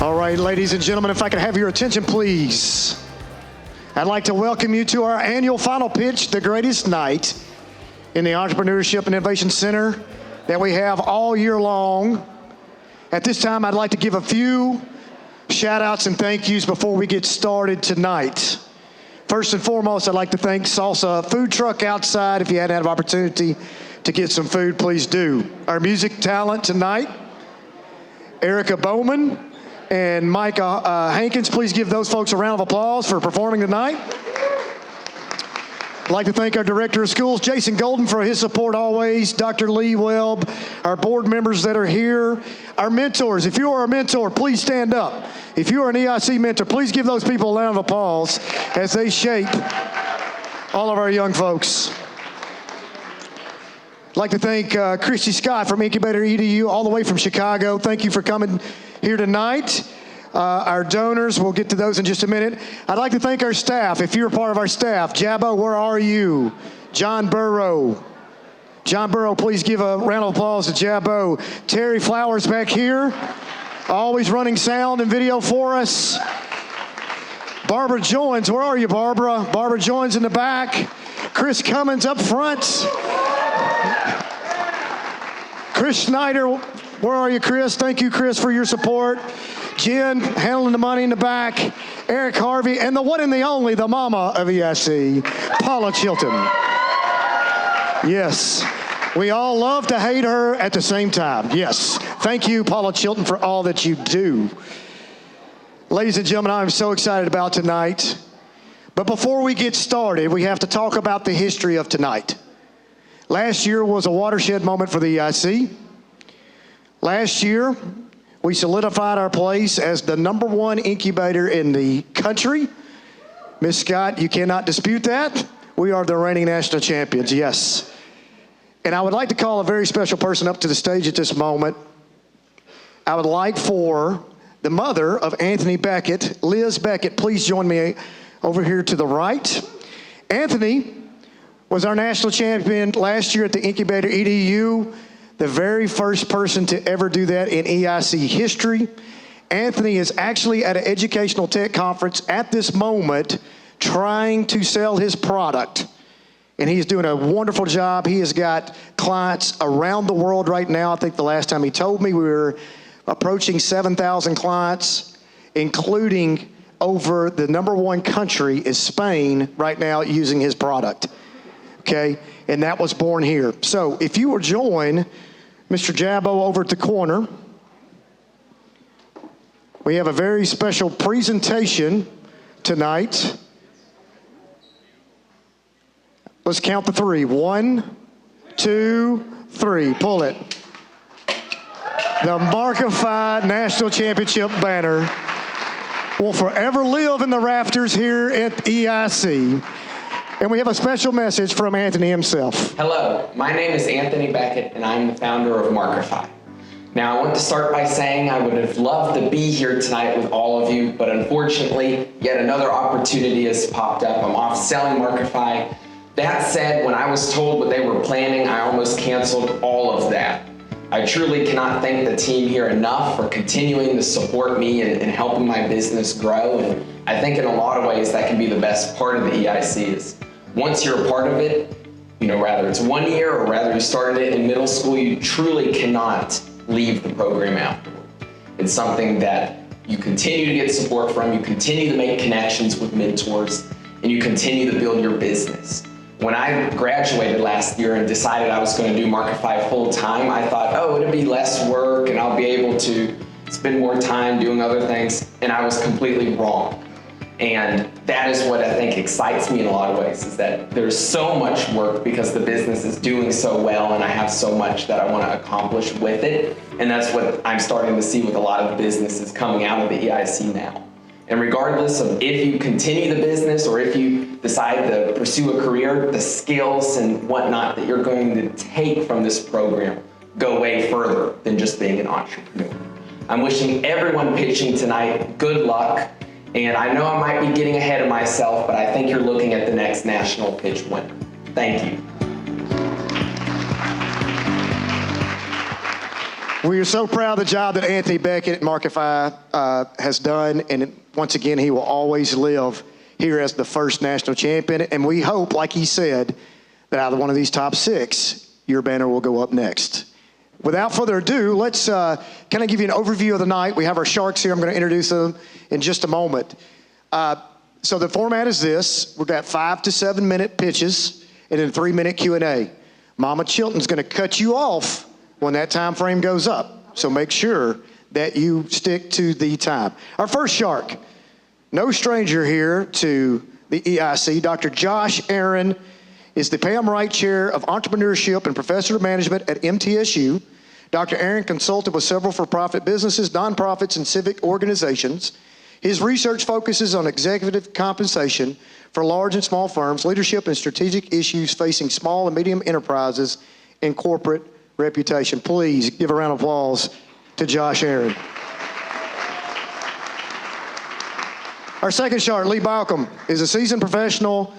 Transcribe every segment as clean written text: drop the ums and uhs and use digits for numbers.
All right, ladies and gentlemen, if I could have your attention, please. I'd like to welcome you to our annual final pitch, the greatest night in the Entrepreneurship and Innovation Center that we have all year long. At this time, I'd like to give a few shout outs and thank yous before we get started tonight. First and foremost, I'd like to thank Salsa Food Truck outside. If you hadn't had an opportunity to get some food, please do. Our music talent tonight, Erica Bowman and Micah Hankins, please give those folks a round of applause for performing tonight. I'd like to thank our Director of Schools, Jason Golden, for his support always, Dr. Lee Webb, our board members that are here, our mentors. If you are a mentor, please stand up. If you are an EIC mentor, please give those people a round of applause as they shape all of our young folks. I'd like to thank Christy Scott from Incubator EDU, all the way from Chicago. Thank you for coming here tonight. Our donors, we'll get to those in just a minute. I'd like to thank our staff. If you're a part of our staff, Jabbo, where are you? John Burrow. John Burrow, please give a round of applause to Jabbo. Terry Flowers back here, always running sound and video for us. Barbara Joins, where are you, Barbara? Barbara Joins in the back. Chris Cummins up front. Chris Schneider, where are you, Chris? Thank you, Chris, for your support. Jen, handling the money in the back. Eric Harvey, and the one and the only, the mama of EIC, Paula Chilton. Yes, we all love to hate her at the same time. Yes, thank you, Paula Chilton, for all that you do. Ladies and gentlemen, I'm so excited about tonight. But before we get started, we have to talk about the history of tonight. Last year was a watershed moment for the EIC. Last year, we solidified our place as the #1 incubator in the country. Ms. Scott, you cannot dispute that. We are the reigning national champions, yes. And I would like to call a very special person up to the stage at this moment. I would like for the mother of Anthony Beckett, Liz Beckett, please join me over here to the right. Anthony was our national champion last year at the Incubator EDU. The very first person to ever do that in EIC history. Anthony is actually at an educational tech conference at this moment trying to sell his product. And he's doing a wonderful job. He has got clients around the world right now. I think the last time he told me we were approaching 7,000 clients, including over the #1 country is Spain right now using his product. Okay, and that was born here. So if you will join Mr. Jabbo over at the corner, we have a very special presentation tonight. Let's count the three. 1, 2, 3. Pull it. The Markify National Championship banner will forever live in the rafters here at EIC. And we have a special message from Anthony himself. Hello, my name is Anthony Beckett, and I'm the founder of Markify. Now, I want to start by saying I would have loved to be here tonight with all of you, but unfortunately, yet another opportunity has popped up. I'm off selling Markify. That said, when I was told what they were planning, I almost canceled all of that. I truly cannot thank the team here enough for continuing to support me and helping my business grow. And I think in a lot of ways that can be the best part of the EIC is once you're a part of it, you know, rather it's 1 year or rather you started it in middle school, you truly cannot leave the program afterward. It's something that you continue to get support from, you continue to make connections with mentors, and you continue to build your business. When I graduated last year and decided I was going to do Markify full time, I thought, oh, it'll be less work and I'll be able to spend more time doing other things, and I was completely wrong. And that is what I think excites me in a lot of ways, is that there's so much work because the business is doing so well and I have so much that I want to accomplish with it. And that's what I'm starting to see with a lot of businesses coming out of the EIC now. And regardless of if you continue the business or if you decide to pursue a career, the skills and whatnot that you're going to take from this program go way further than just being an entrepreneur. I'm wishing everyone pitching tonight good luck. And I know I might be getting ahead of myself, but I think you're looking at the next national pitch winner. Thank you. We are so proud of the job that Anthony Beckett at Markify has done, and once again, he will always live here as the first national champion, and we hope, like he said, that out of one of these top 6, your banner will go up next. Without further ado, let's kind of give you an overview of the night. We have our Sharks here. I'm going to introduce them in just a moment. So the format is this. We've got 5 to 7 minute pitches and then 3-minute Q&A. Mama Chilton's going to cut you off when that time frame goes up. So make sure that you stick to the time. Our first Shark, no stranger here to the EIC. Dr. Josh Aaron is the Pam Wright Chair of Entrepreneurship and Professor of Management at MTSU. Dr. Aaron consulted with several for-profit businesses, nonprofits, and civic organizations. His research focuses on executive compensation for large and small firms, leadership and strategic issues facing small and medium enterprises, and corporate reputation. Please give a round of applause to Josh Aaron. Our second Shark, Lee Balcom, is a seasoned professional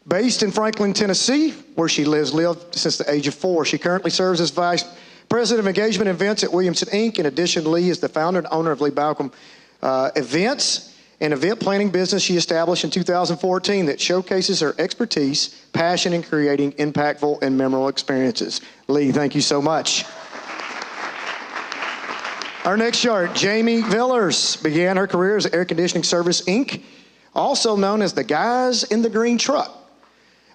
based in Franklin, Tennessee, where she lived since the age of 4. She currently serves as Vice President of Engagement Events at Williamson, Inc. In addition, Lee is the founder and owner of Lee Balcom Events, an event planning business she established in 2014 that showcases her expertise, passion in creating impactful and memorable experiences. Lee, thank you so much. Our next Shark, Jamie Villers, began her career as Air Conditioning Service, Inc., also known as the Guys in the Green Truck,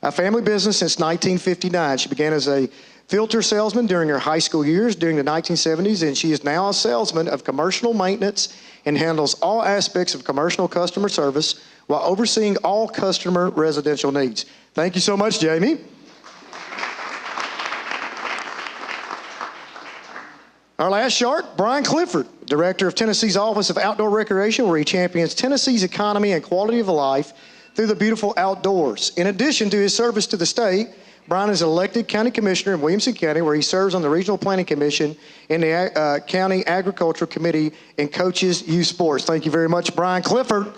a family business since 1959. She began as a filter salesman during her high school years during the 1970s, and she is now a salesman of commercial maintenance and handles all aspects of commercial customer service while overseeing all customer residential needs. Thank you so much, Jamie. Our last Shark, Brian Clifford, Director of Tennessee's Office of Outdoor Recreation, where he champions Tennessee's economy and quality of life through the beautiful outdoors. In addition to his service to the state, Brian is elected county commissioner in Williamson County, where he serves on the Regional Planning Commission in the County Agricultural Committee and coaches youth sports. Thank you very much, Brian Clifford.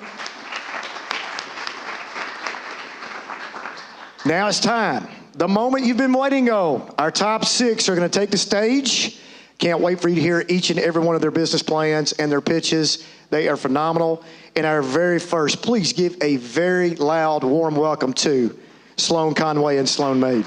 Now it's time. The moment you've been waiting on. Our top 6 are going to take the stage. Can't wait for you to hear each and every one of their business plans and their pitches. They are phenomenal. And our very first, please give a very loud, warm welcome to Sloan Conway and Sloan Maid.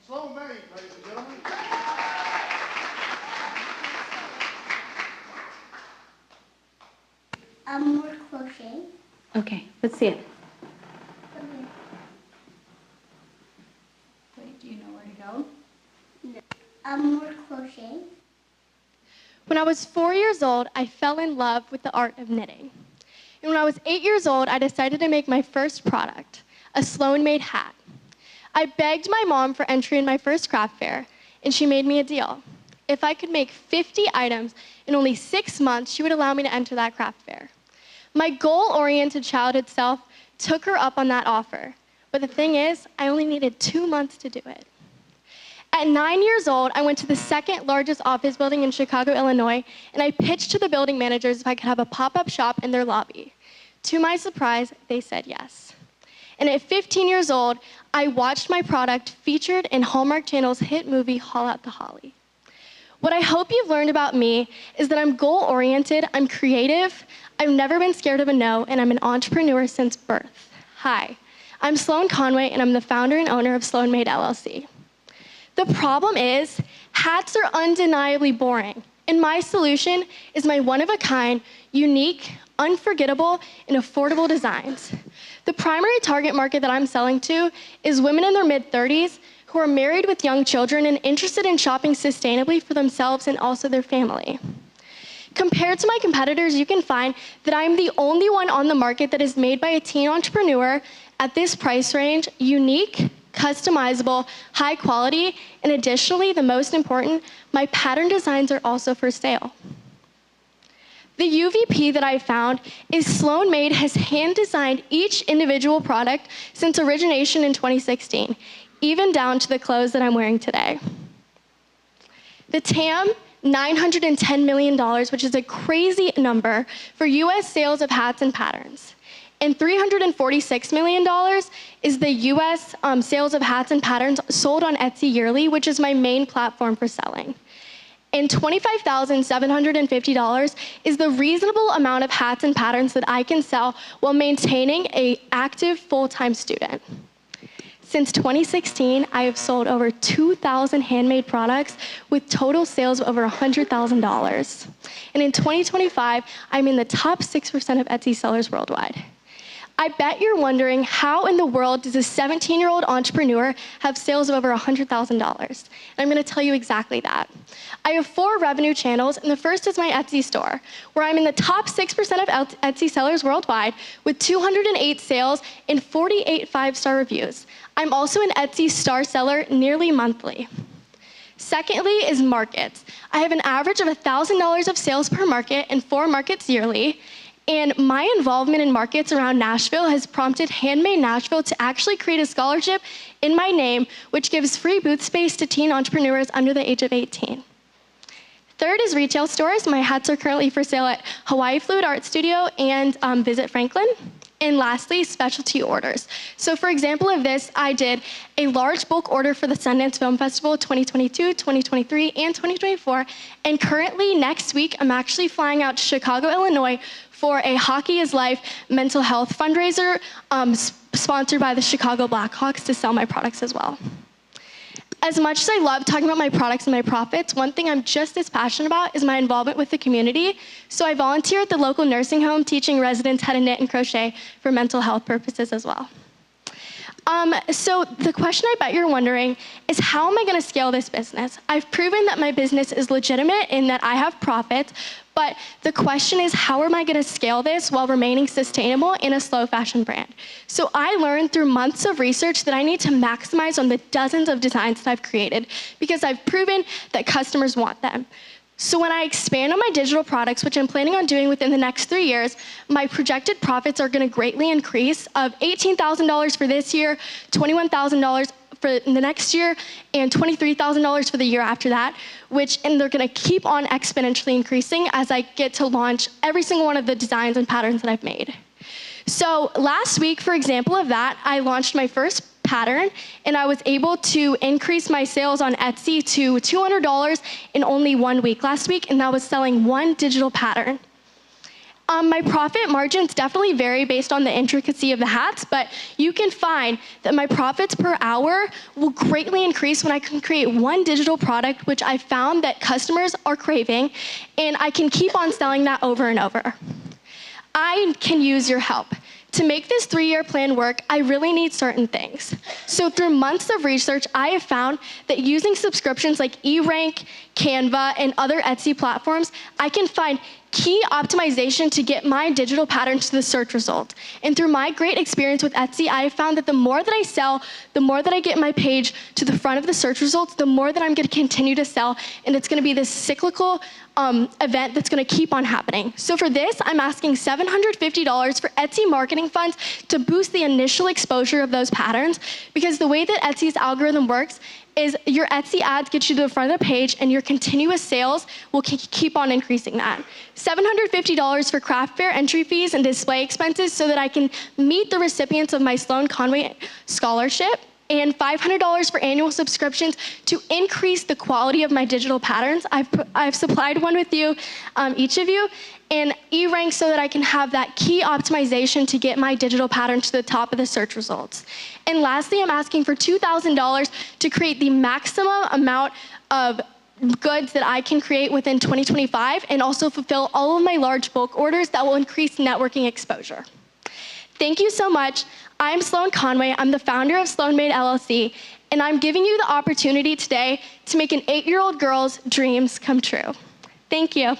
Sloan Maid, ladies and gentlemen. More crochet. Okay, let's see it. Wait, do you know where to go? No. More crochet. When I was 4 years old, I fell in love with the art of knitting. And when I was 8 years old, I decided to make my first product, a Sloan-made hat. I begged my mom for entry in my first craft fair, and she made me a deal. If I could make 50 items in only 6 months, she would allow me to enter that craft fair. My goal-oriented childhood self took her up on that offer. But the thing is, I only needed 2 months to do it. At 9 years old, I went to the second largest office building in Chicago, Illinois, and I pitched to the building managers if I could have a pop-up shop in their lobby. To my surprise, they said yes. And at 15 years old, I watched my product featured in Hallmark Channel's hit movie, Haul Out the Holly. What I hope you've learned about me is that I'm goal-oriented, I'm creative, I've never been scared of a no, and I'm an entrepreneur since birth. Hi, I'm Sloan Conway, and I'm the founder and owner of Sloan Made LLC. The problem is, hats are undeniably boring, and my solution is my one-of-a-kind, unique, unforgettable, and affordable designs. The primary target market that I'm selling to is women in their mid-30s who are married with young children and interested in shopping sustainably for themselves and also their family. Compared to my competitors, you can find that I'm the only one on the market that is made by a teen entrepreneur at this price range, unique, customizable, high quality, and additionally, the most important, my pattern designs are also for sale. The UVP that I found is Sloan Made has hand-designed each individual product since origination in 2016, even down to the clothes that I'm wearing today. The TAM, $910 million, which is a crazy number for US sales of hats and patterns. And $346 million is the US sales of hats and patterns sold on Etsy yearly, which is my main platform for selling. And $25,750 is the reasonable amount of hats and patterns that I can sell while maintaining an active full-time student. Since 2016, I have sold over 2,000 handmade products with total sales of over $100,000. And in 2025, I'm in the top 6% of Etsy sellers worldwide. I bet you're wondering, how in the world does a 17-year-old entrepreneur have sales of over $100,000? And I'm gonna tell you exactly that. I have 4 revenue channels, and the first is my Etsy store, where I'm in the top 6% of Etsy sellers worldwide with 208 sales and 48 5-star reviews. I'm also an Etsy star seller nearly monthly. Secondly is markets. I have an average of $1,000 of sales per market and 4 markets yearly. And my involvement in markets around Nashville has prompted Handmade Nashville to actually create a scholarship in my name, which gives free booth space to teen entrepreneurs under the age of 18. Third is retail stores. My hats are currently for sale at Hawaii Fluid Art Studio and Visit Franklin. And lastly, specialty orders. So for example of this, I did a large bulk order for the Sundance Film Festival 2022, 2023, and 2024. And currently next week, I'm actually flying out to Chicago, Illinois for a Hockey is Life mental health fundraiser sponsored by the Chicago Blackhawks to sell my products as well. As much as I love talking about my products and my profits, one thing I'm just as passionate about is my involvement with the community. So I volunteer at the local nursing home teaching residents how to knit and crochet for mental health purposes as well. So the question I bet you're wondering is, how am I gonna scale this business? I've proven that my business is legitimate and that I have profits, but the question is, how am I gonna scale this while remaining sustainable in a slow fashion brand? So I learned through months of research that I need to maximize on the dozens of designs that I've created because I've proven that customers want them. So when I expand on my digital products, which I'm planning on doing within the next 3 years, my projected profits are gonna greatly increase of $18,000 for this year, $21,000 for the next year, and $23,000 for the year after that, and they're gonna keep on exponentially increasing as I get to launch every single one of the designs and patterns that I've made. So last week, for example of that, I launched my first pattern, and I was able to increase my sales on Etsy to $200 in only 1 week last week, and that was selling 1 digital pattern. My profit margins definitely vary based on the intricacy of the hats, but you can find that my profits per hour will greatly increase when I can create 1 digital product, which I found that customers are craving, and I can keep on selling that over and over. I can use your help. To make this 3-year plan work, I really need certain things. So through months of research, I have found that using subscriptions like eRank, Canva, and other Etsy platforms, I can find key optimization to get my digital patterns to the search result. And through my great experience with Etsy, I have found that the more that I sell, the more that I get my page to the front of the search results, the more that I'm gonna continue to sell, and it's gonna be this cyclical event that's gonna keep on happening. So for this, I'm asking $750 for Etsy marketing funds to boost the initial exposure of those patterns, because the way that Etsy's algorithm works is your Etsy ads get you to the front of the page, and your continuous sales will keep on increasing that. $750 for craft fair entry fees and display expenses so that I can meet the recipients of my Sloan Conway scholarship, and $500 for annual subscriptions to increase the quality of my digital patterns. I've supplied one with you, each of you, and eRank so that I can have that key optimization to get my digital pattern to the top of the search results. And lastly, I'm asking for $2,000 to create the maximum amount of goods that I can create within 2025 and also fulfill all of my large bulk orders that will increase networking exposure. Thank you so much. I'm Sloan Conway. I'm the founder of Sloan Made LLC, and I'm giving you the opportunity today to make an 8-year-old girl's dreams come true. Thank you.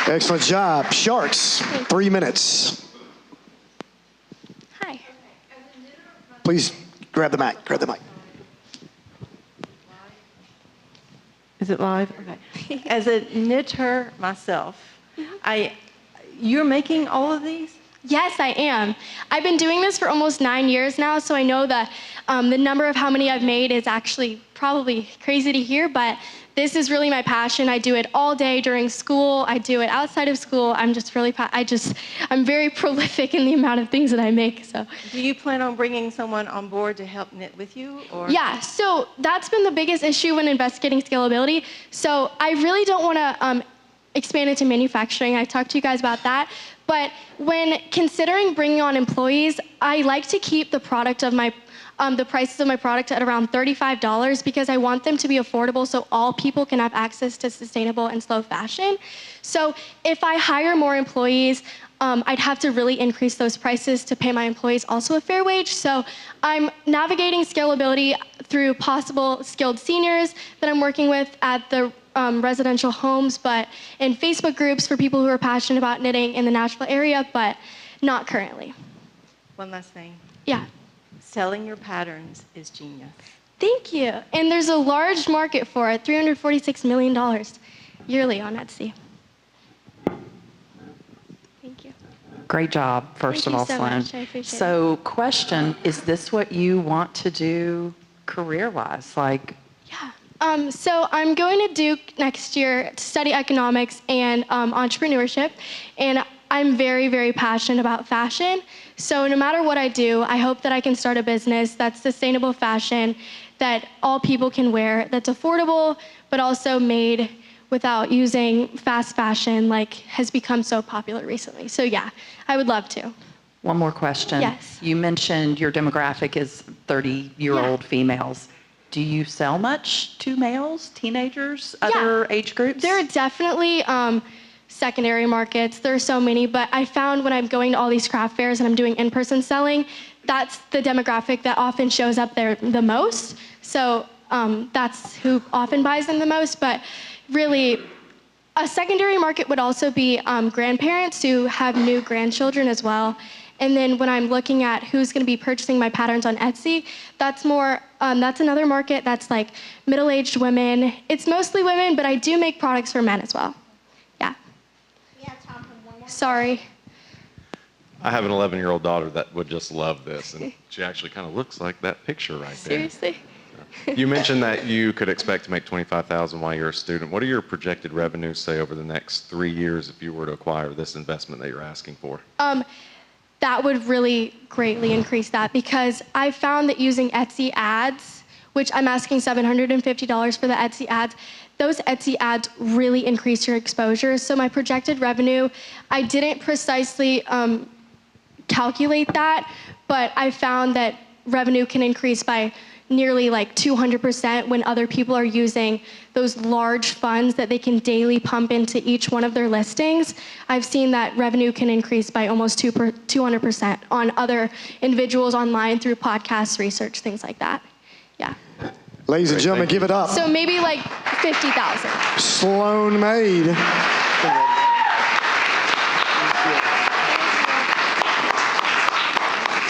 Excellent job. Sharks, 3 minutes. Hi. Please grab the mic. Grab the mic. Is it live? Okay. As a knitter myself, you're making all of these? Yes, I am. I've been doing this for almost 9 years now, so I know that the number of how many I've made is actually probably crazy to hear, but this is really my passion. I do it all day during school. I do it outside of school. I'm just really, I'm very prolific in the amount of things that I make. So. Do you plan on bringing someone on board to help knit with you? Or? Yeah, so that's been the biggest issue when investigating scalability. So I really don't want to expand into manufacturing. I talked to you guys about that. But when considering bringing on employees, I like to keep the product of my the prices of my product at around $35 because I want them to be affordable so all people can have access to sustainable and slow fashion. So if I hire more employees, I'd have to really increase those prices to pay my employees also a fair wage. So I'm navigating scalability through possible skilled seniors that I'm working with at the residential homes, but in Facebook groups for people who are passionate about knitting in the Nashville area, but not currently. One last thing. Yeah. Selling your patterns is genius. Thank you. And there's a large market for it, $346 million yearly on Etsy. Thank you. Great job, first of all, Thank you so Sloan. much. I appreciate it. So, question, is this what you want to do career-wise? Like, Yeah. So I'm going to Duke next year to study economics and entrepreneurship. And I'm very, very passionate about fashion. So no matter what I do, I hope that I can start a business that's sustainable fashion, that all people can wear, that's affordable, but also made without using fast fashion like has become so popular recently. So yeah, I would love to. one more question. Yes. You mentioned your demographic is 30-year-old females. Do you sell much to males, teenagers, other age groups? There are definitely secondary markets. There are so many, but I found when I'm going to all these craft fairs and I'm doing in-person selling, that's the demographic that often shows up there the most. So that's who often buys them the most. But really, a secondary market would also be grandparents who have new grandchildren as well. And then when I'm looking at who's going to be purchasing my patterns on Etsy, that's more, that's another market that's like middle-aged women. It's mostly women, but I do make products for men as well. Yeah. We have time for one more. Sorry. I have an 11-year-old daughter that would just love this, and she actually kind of looks like that picture right there. Seriously? You mentioned that you could expect to make $25,000 while you're a student. What are your projected revenues, say, over the next 3 years if you were to acquire this investment that you're asking for? That would really greatly increase that because I found that using Etsy ads, which I'm asking $750 for the Etsy ads, those Etsy ads really increase your exposure. So my projected revenue, I didn't precisely calculate that, but I found that revenue can increase by nearly like 200% when other people are using those large funds that they can daily pump into each one of their listings. I've seen that revenue can increase by almost 200% on other individuals online through podcasts, research, things like that. Yeah. Ladies and gentlemen, give it up. So maybe like 50,000. Sloan Maid.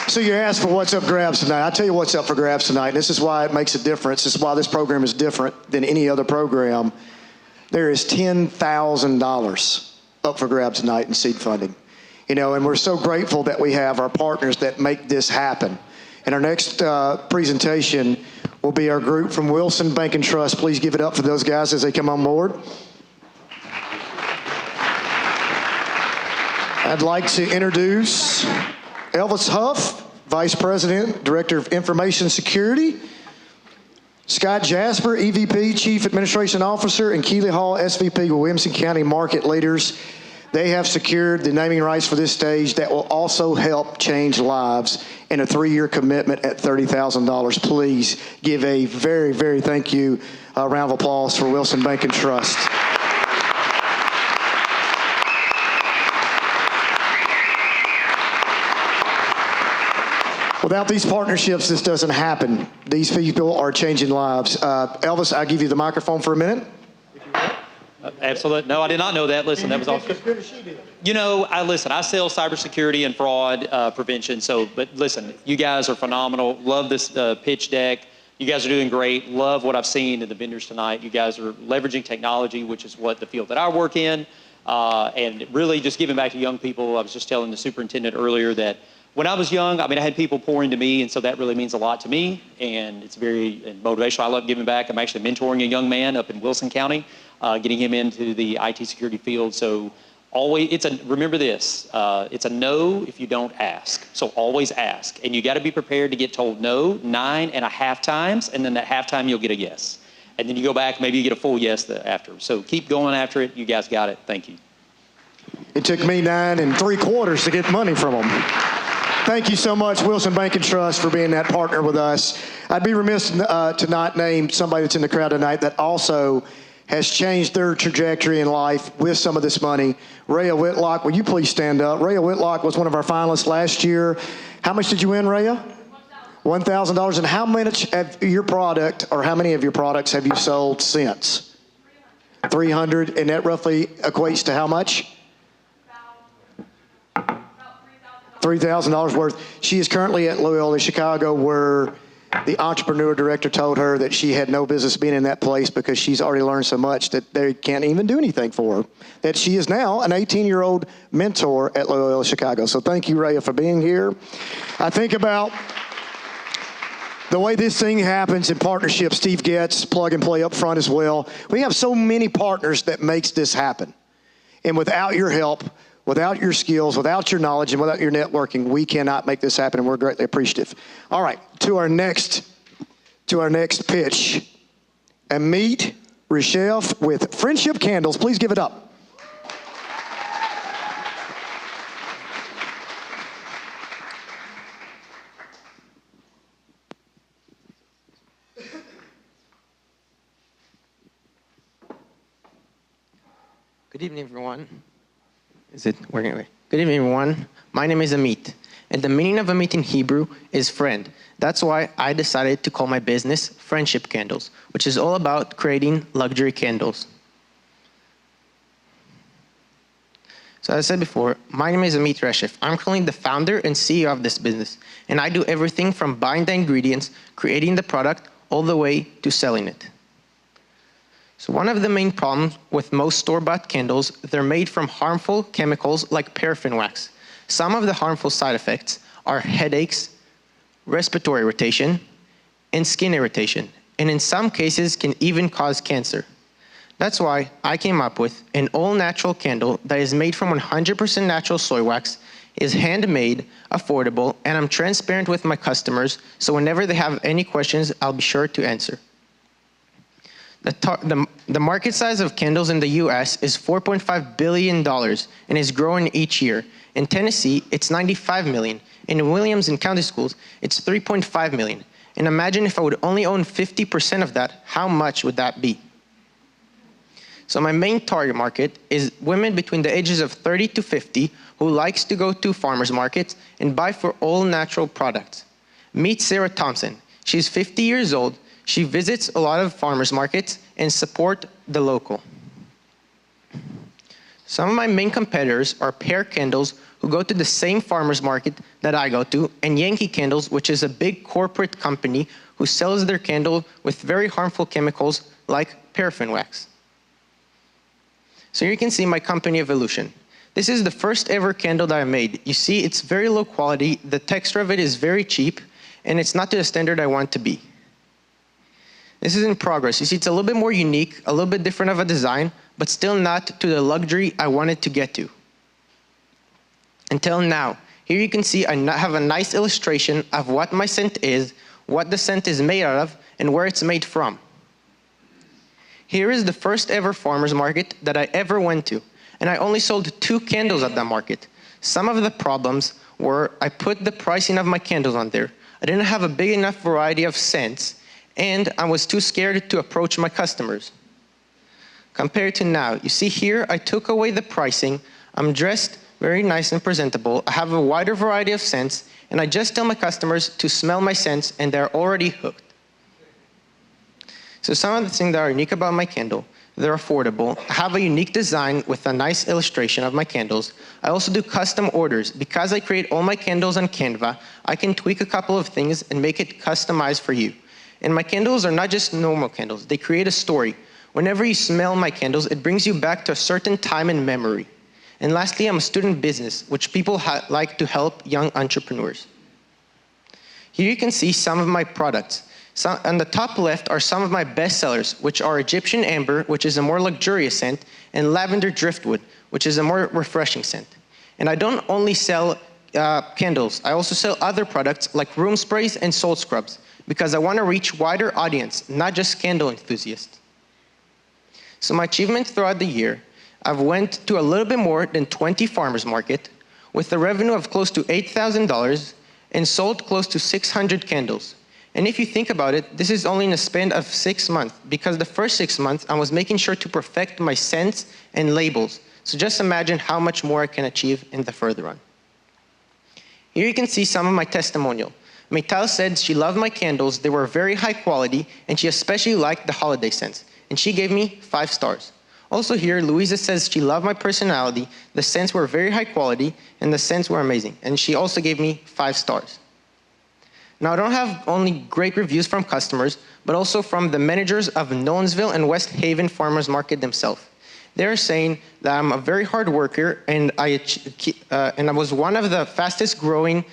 So you asked for what's up grabs tonight. I'll tell you what's up for grabs tonight. This is why it makes a difference. This is why this program is different than any other program. There is $10,000 up for grabs tonight in seed funding. You know, and we're so grateful that we have our partners that make this happen. And our next presentation will be our group from Wilson Bank and Trust. Please give it up for those guys as they come on board. I'd like to introduce Elvis Huff, Vice President, Director of Information Security. Scott Jasper, EVP, Chief Administration Officer, and Keeley Hall, SVP with Williamson County Market Leaders. They have secured the naming rights for this stage that will also help change lives in a 3-year commitment at $30,000. Please give a very, very thank you round of applause for Wilson Bank and Trust. Without these partnerships, this doesn't happen. These people are changing lives. Elvis, I'll give you the microphone for a minute. absolutely. No, I did not know that. Listen, that was awesome. As good as she did. You know, I sell cybersecurity and fraud prevention. But listen, you guys are phenomenal. Love this pitch deck. You guys are doing great. Love what I've seen in the vendors tonight. You guys are leveraging technology, which is what the field that I work in, and really just giving back to young people. I was just telling the superintendent earlier that when I was young, I had people pour into me, and so that really means a lot to me, and it's very motivational. I love giving back. I'm actually mentoring a young man up in Wilson County, getting him into the IT security field. So always, remember this, it's a no if you don't ask. So always ask. And you got to be prepared to get told no 9.5 times, and then that half time you'll get a yes. And then you go back, maybe you get a full yes after. So keep going after it. You guys got it. Thank you. It took me 9 3/4 to get money from them. Thank you so much, Wilson Bank and Trust, for being that partner with us. I'd be remiss to not name somebody that's in the crowd tonight that also has changed their trajectory in life with some of this money. Rhea Whitlock, will you please stand up? Rhea Whitlock was one of our finalists last year. How much did you win, Rhea? $1,000. And how much of your product, or how many of your products have you sold since? 300. And that roughly equates to how much? $3,000 worth. She is currently at Loyola Chicago, where the entrepreneur director told her that she had no business being in that place because she's already learned so much that they can't even do anything for her. That she is now an 18-year-old mentor at Loyola Chicago. So thank you, Rhea, for being here. I think about the way this thing happens in partnership. Steve Getz, plug and play up front as well. We have so many partners that makes this happen. And without your help, without your skills, without your knowledge, and without your networking, we cannot make this happen, and we're greatly appreciative. All right, to our next pitch. Amit Reshef with Friendship Candles. Please give it up. Good evening, everyone. Is it working? Good evening, everyone. My name is Amit, and the meaning of Amit in Hebrew is friend. That's why I decided to call my business Friendship Candles, which is all about creating luxury candles. So as I said before, my name is Amit Reshef. I'm currently the founder and CEO of this business, and I do everything from buying the ingredients, creating the product, all the way to selling it. So one of the main problems with most store-bought candles, they're made from harmful chemicals like paraffin wax. Some of the harmful side effects are headaches, respiratory irritation, and skin irritation, and in some cases can even cause cancer. That's why I came up with an all-natural candle that is made from 100% natural soy wax, is handmade, affordable, and I'm transparent with my customers, so whenever they have any questions, I'll be sure to answer. The market size of candles in the US is $4.5 billion and is growing each year. In Tennessee, it's 95 million. In Williams and County Schools, it's 3.5 million. And imagine if I would only own 50% of that, how much would that be? So my main target market is women between the ages of 30 to 50 who likes to go to farmers markets and buy for all natural products. Meet Sarah Thompson. She's 50 years old. She visits a lot of farmers markets and support the local. Some of my main competitors are Pear Candles, who go to the same farmers market that I go to, and Yankee Candles, which is a big corporate company who sells their candle with very harmful chemicals like paraffin wax. So here you can see my company evolution. This is the first ever candle that I made. You see, it's very low quality, the texture of it is very cheap, and it's not to the standard I want to be. This is in progress. You see, it's a little bit more unique, a little bit different of a design, but still not to the luxury I wanted to get to. Until now, here you can see I have a nice illustration of what my scent is, what the scent is made out of, and where it's made from. Here is the first ever farmer's market that I ever went to, and I only sold 2 candles at that market. Some of the problems were I put the pricing of my candles on there. I didn't have a big enough variety of scents, and I was too scared to approach my customers. Compared to now, you see here, I took away the pricing, I'm dressed very nice and presentable, I have a wider variety of scents, and I just tell my customers to smell my scents, and they're already hooked. So some of the things that are unique about my candle They're affordable. I have a unique design with a nice illustration of my candles. I also do custom orders. Because I create all my candles on Canva, I can tweak a couple of things and make it customized for you. And my candles are not just normal candles. They create a story. Whenever you smell my candles, it brings you back to a certain time in memory. And lastly, I'm a student business, which people like to help young entrepreneurs. Here you can see some of my products. On the top left are some of my best sellers, which are Egyptian Amber, which is a more luxurious scent, and Lavender Driftwood, which is a more refreshing scent. And I don't only sell candles, I also sell other products like room sprays and salt scrubs, because I want to reach wider audience, not just candle enthusiasts. So my achievements throughout the year, I've went to a little bit more than 20 farmers market with a revenue of close to $8,000 and sold close to 600 candles. And if you think about it, this is only in a span of 6 months, because the first 6 months I was making sure to perfect my scents and labels. So just imagine how much more I can achieve in the further run. Here you can see some of my testimonial. Maytal said she loved my candles, they were very high quality, and she especially liked the holiday scents. And she gave me 5 stars. Also here, Louisa says she loved my personality, the scents were very high quality, and the scents were amazing. And she also gave me 5 stars. Now I don't have only great reviews from customers, but also from the managers of Nolensville and West Haven Farmers Market themselves. They're saying that I'm a very hard worker, and I was one of the fastest growing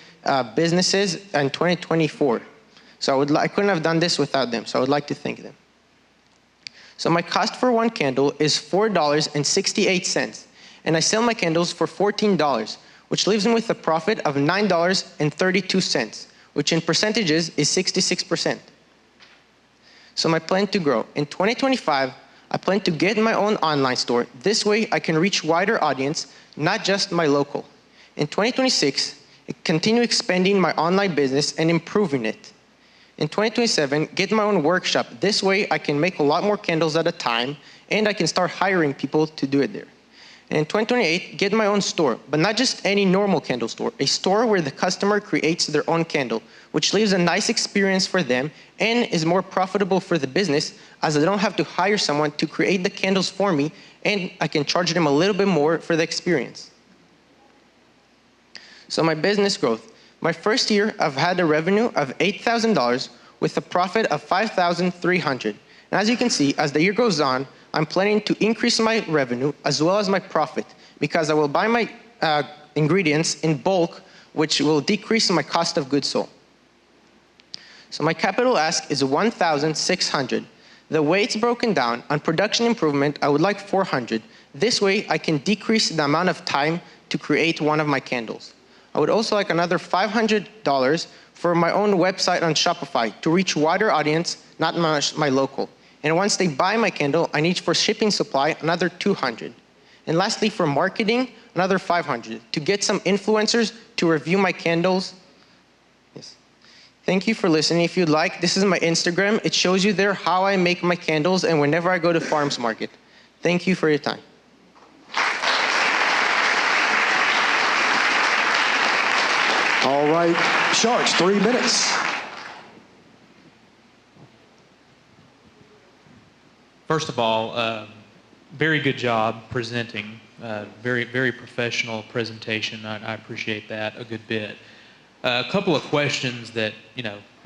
businesses in 2024. So I couldn't have done this without them, so I would like to thank them. So my cost for one candle is $4.68, and I sell my candles for $14, which leaves me with a profit of $9.32, which in percentages is 66%. So my plan to grow. In 2025, I plan to get my own online store. This way I can reach wider audience, not just my local. In 2026, I continue expanding my online business and improving it. In 2027, get my own workshop. This way I can make a lot more candles at a time, and I can start hiring people to do it there. And in 2028, get my own store, but not just any normal candle store, a store where the customer creates their own candle, which leaves a nice experience for them and is more profitable for the business, as I don't have to hire someone to create the candles for me, and I can charge them a little bit more for the experience. So my business growth. My first year, I've had a revenue of $8,000 with a profit of $5,300. And as you can see, as the year goes on, I'm planning to increase my revenue as well as my profit, because I will buy my ingredients in bulk, which will decrease my cost of goods sold. So my capital ask is $1,600. The way it's broken down, on production improvement, I would like $400. This way, I can decrease the amount of time to create one of my candles. I would also like another $500 for my own website on Shopify to reach wider audience, not my local. And once they buy my candle, I need for shipping supply another $200. And lastly, for marketing, another $500 to get some influencers to review my candles. Yes. Thank you for listening. If you'd like, this is my Instagram. It shows you there how I make my candles and whenever I go to farms market. Thank you for your time. All right, Sharks, 3 minutes. First of all, very good job presenting. Very, very professional presentation. I appreciate that a good bit. A couple of questions that,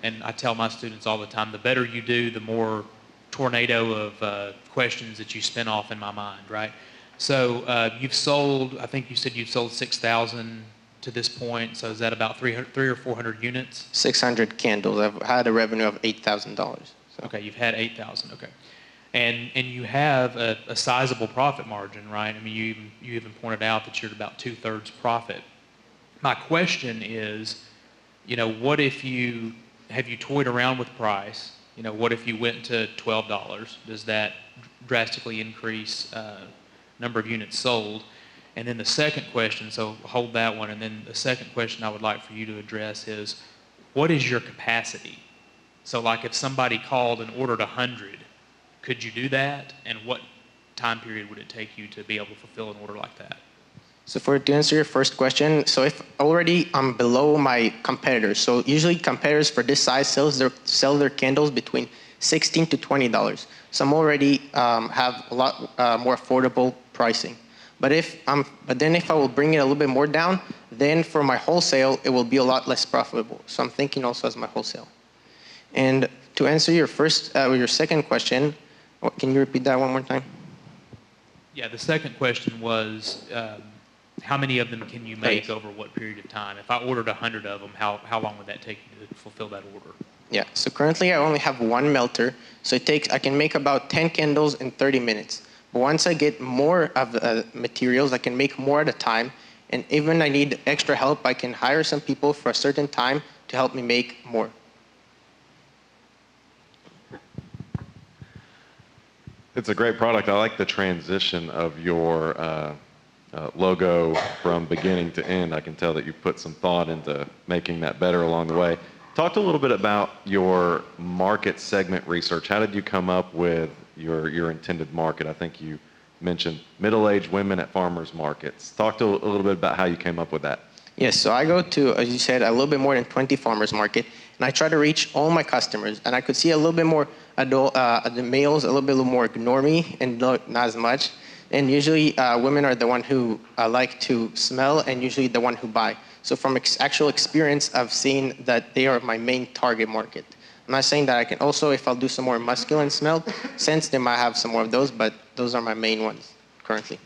and I tell my students all the time, the better you do, the more tornado of questions that you spin off in my mind, right? So you've sold, I think you said you've sold 6,000 to this point. So is that about 300 or 400 units? 600 candles. I've had a revenue of $8,000. So. Okay, you've had 8,000. Okay, and you have a sizable profit margin, right? I mean, you even pointed out that you're at about 2/3 profit. My question is, what if you toyed around with price? What if you went to $12? Does that drastically increase number of units sold? And then the second question, so hold that one, and then the second question I would like for you to address is, what is your capacity? So like if somebody called and ordered 100, could you do that? And what time period would it take you to be able to fulfill an order like that? So to answer your first question, so if already I'm below my competitors, so usually competitors for this size sell their candles between $16 to $20. So I'm already have a lot more affordable pricing. But then if I will bring it a little bit more down, then for my wholesale, it will be a lot less profitable. So I'm thinking also as my wholesale. And to answer your second question, can you repeat that one more time? Yeah, the second question was, how many of them can you make over what period of time? If I ordered 100 of them, how long would that take you to fulfill that order? Yeah, so currently I only have one melter, so I can make about 10 candles in 30 minutes. But once I get more of the materials, I can make more at a time, and even I need extra help, I can hire some people for a certain time to help me make more. It's a great product. I like the transition of your logo from beginning to end. I can tell that you put some thought into making that better along the way. Talk a little bit about your market segment research. How did you come up with your intended market? I think you mentioned middle-aged women at farmers markets. Talk a little bit about how you came up with that. Yes, so I go to, as you said, a little bit more than 20 farmers market, and I try to reach all my customers. And I could see a little bit more adult, the males, a little bit more ignore me and not as much. And usually women are the one who like to smell and usually the one who buy. So from actual experience, I've seen that they are my main target market. I'm not saying that I can also, if I'll do some more masculine smell scents, they might have some more of those, but those are my main ones currently.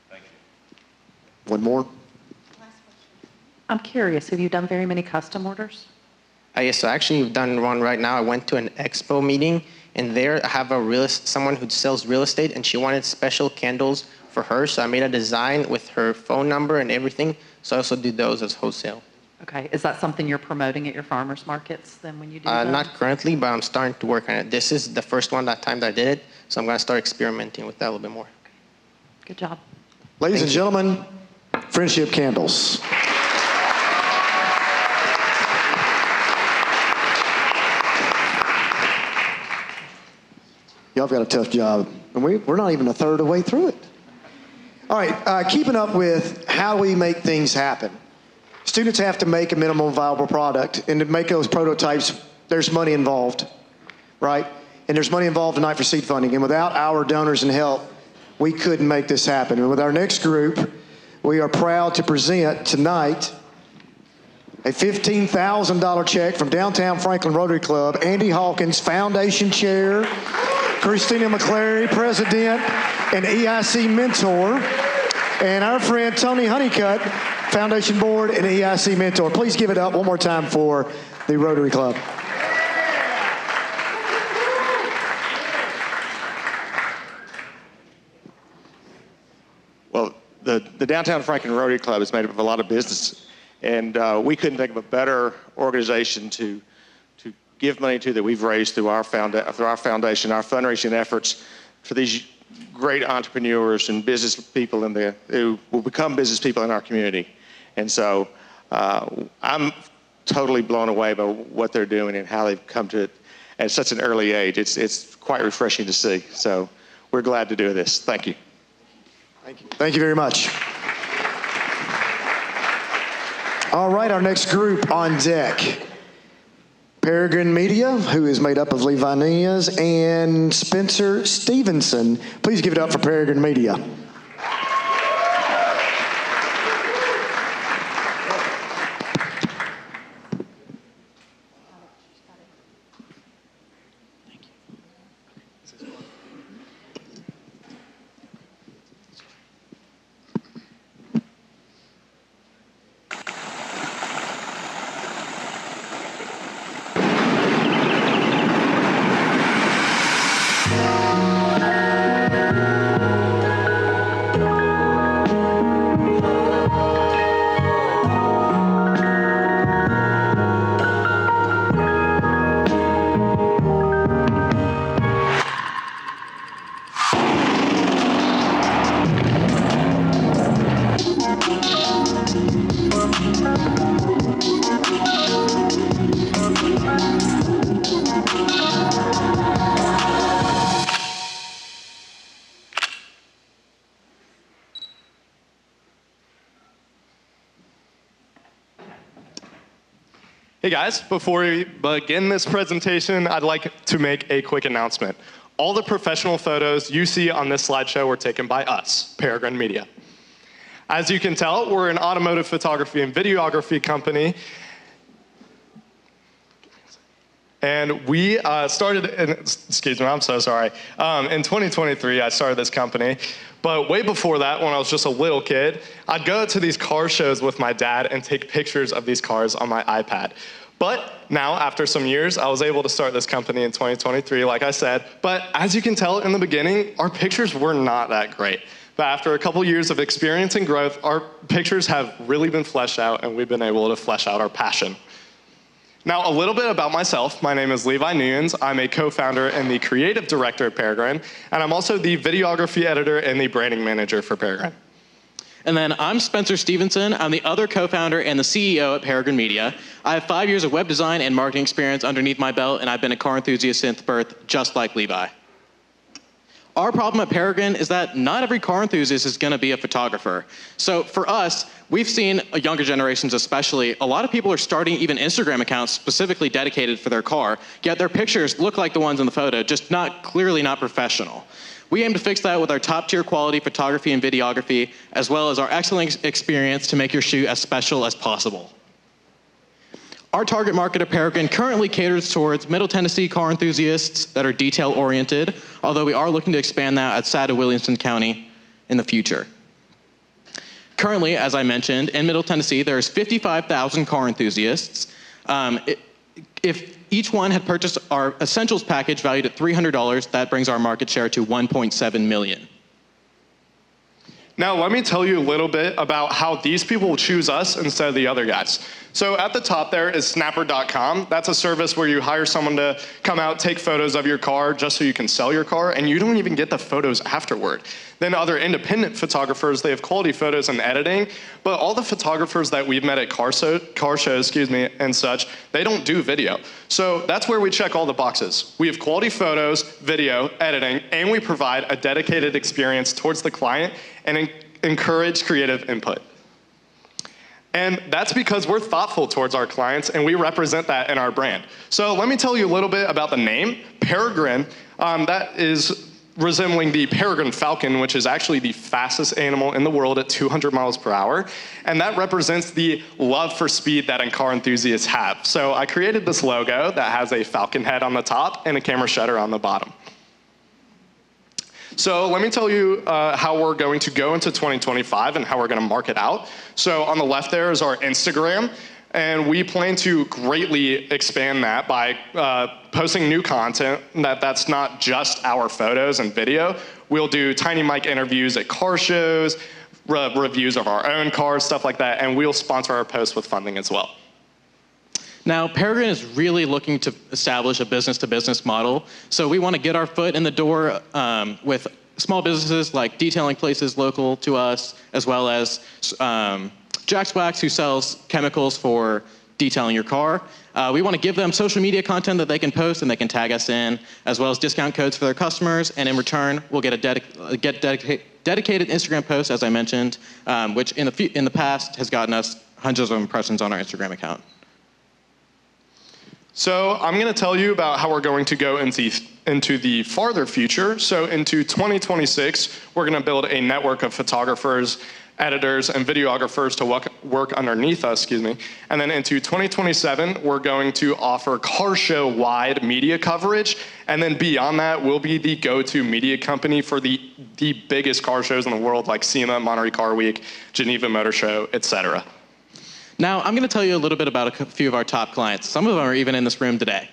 Thank you. One more. I'm curious, have you done very many custom orders? Yes, so actually I've done one right now. I went to an expo meeting, and there I have someone who sells real estate, and she wanted special candles for her. So I made a design with her phone number and everything. So I also do those as wholesale. Okay, is that something you're promoting at your farmers markets then when you do them? Not currently, but I'm starting to work on it. This is the first one that time that I did it, so I'm going to start experimenting with that a little bit more. Good job. Ladies and gentlemen, Friendship Candles. Y'all have got a tough job, and we're not even a third of the way through it. All right, keeping up with how we make things happen. Students have to make a minimum viable product, and to make those prototypes, there's money involved, right? And there's money involved tonight for seed funding, and without our donors and help, we couldn't make this happen. And with our next group, we are proud to present tonight a $15,000 check from Downtown Franklin Rotary Club, Andy Hawkins, Foundation Chair, Christina McClary, President and EIC Mentor, and our friend Tony Honeycutt, Foundation Board and EIC Mentor. Please give it up one more time for the Rotary Club. Well, the Downtown Franklin Rotary Club is made up of a lot of business, and we couldn't think of a better organization to give money to that we've raised through our foundation, our fundraising efforts for these great entrepreneurs and business people who will become business people in our community. And so I'm totally blown away by what they're doing and how they've come to it at such an early age. It's quite refreshing to see. So we're glad to do this. Thank you. Thank you. Thank you very much. All right, our next group on deck. Peregrine Media, who is made up of Levi Nunez and Spencer Stevenson. Please give it up for Peregrine Media. Hey guys, before we begin this presentation, I'd like to make a quick announcement. All the professional photos you see on this slideshow were taken by us, Peregrine Media. As you can tell, we're an automotive photography and videography company. And we started, excuse me, I'm so sorry. In 2023, I started this company. But way before that, when I was just a little kid, I'd go to these car shows with my dad and take pictures of these cars on my iPad. But now, after some years, I was able to start this company in 2023, like I said. But as you can tell in the beginning, our pictures were not that great. But after a couple years of experience and growth, our pictures have really been fleshed out, and we've been able to flesh out our passion. Now, a little bit about myself. My name is Levi Newens. I'm a co-founder and the creative director at Peregrine, and I'm also the videography editor and the branding manager for Peregrine. And then I'm Spencer Stevenson. I'm the other co-founder and the CEO at Peregrine Media. I have 5 years of web design and marketing experience underneath my belt, and I've been a car enthusiast since birth, just like Levi. Our problem at Peregrine is that not every car enthusiast is going to be a photographer. So for us, we've seen, younger generations especially, a lot of people are starting even Instagram accounts specifically dedicated for their car, yet their pictures look like the ones in the photo, just clearly not professional. We aim to fix that with our top-tier quality photography and videography, as well as our excellent experience to make your shoot as special as possible. Our target market at Peregrine currently caters towards Middle Tennessee car enthusiasts that are detail-oriented, although we are looking to expand that outside of Williamson County in the future. Currently, as I mentioned, in Middle Tennessee, there's 55,000 car enthusiasts. If each one had purchased our Essentials package valued at $300, that brings our market share to 1.7 million. Now, let me tell you a little bit about how these people choose us instead of the other guys. So at the top there is snapper.com. That's a service where you hire someone to come out, take photos of your car just so you can sell your car, and you don't even get the photos afterward. Then other independent photographers, they have quality photos and editing, but all the photographers that we've met at car shows, and such, they don't do video. So that's where we check all the boxes. We have quality photos, video, editing, and we provide a dedicated experience towards the client and encourage creative input. And that's because we're thoughtful towards our clients, and we represent that in our brand. So let me tell you a little bit about the name, Peregrine. That is resembling the peregrine falcon, which is actually the fastest animal in the world at 200 miles per hour. And that represents the love for speed that car enthusiasts have. So I created this logo that has a falcon head on the top and a camera shutter on the bottom. So let me tell you how we're going to go into 2025 and how we're going to market out. So on the left there is our Instagram, and we plan to greatly expand that by posting new content that's not just our photos and video. We'll do tiny mic interviews at car shows, reviews of our own cars, stuff like that, and we'll sponsor our posts with funding as well. Now, Peregrine is really looking to establish a business-to-business model. So we want to get our foot in the door with small businesses like detailing places local to us, as well as Jack's Wax, who sells chemicals for detailing your car. We want to give them social media content that they can post and they can tag us in, as well as discount codes for their customers. And in return, we'll get a dedicated Instagram post, as I mentioned, which in the past has gotten us hundreds of impressions on our Instagram account. So I'm going to tell you about how we're going to go into the farther future. So into 2026, we're going to build a network of photographers, editors, and videographers to work underneath us, And then into 2027, we're going to offer car show-wide media coverage. And then beyond that, we'll be the go-to media company for the biggest car shows in the world, like SEMA, Monterey Car Week, Geneva Motor Show, etc. Now, I'm going to tell you a little bit about a few of our top clients. Some of them are even in this room today.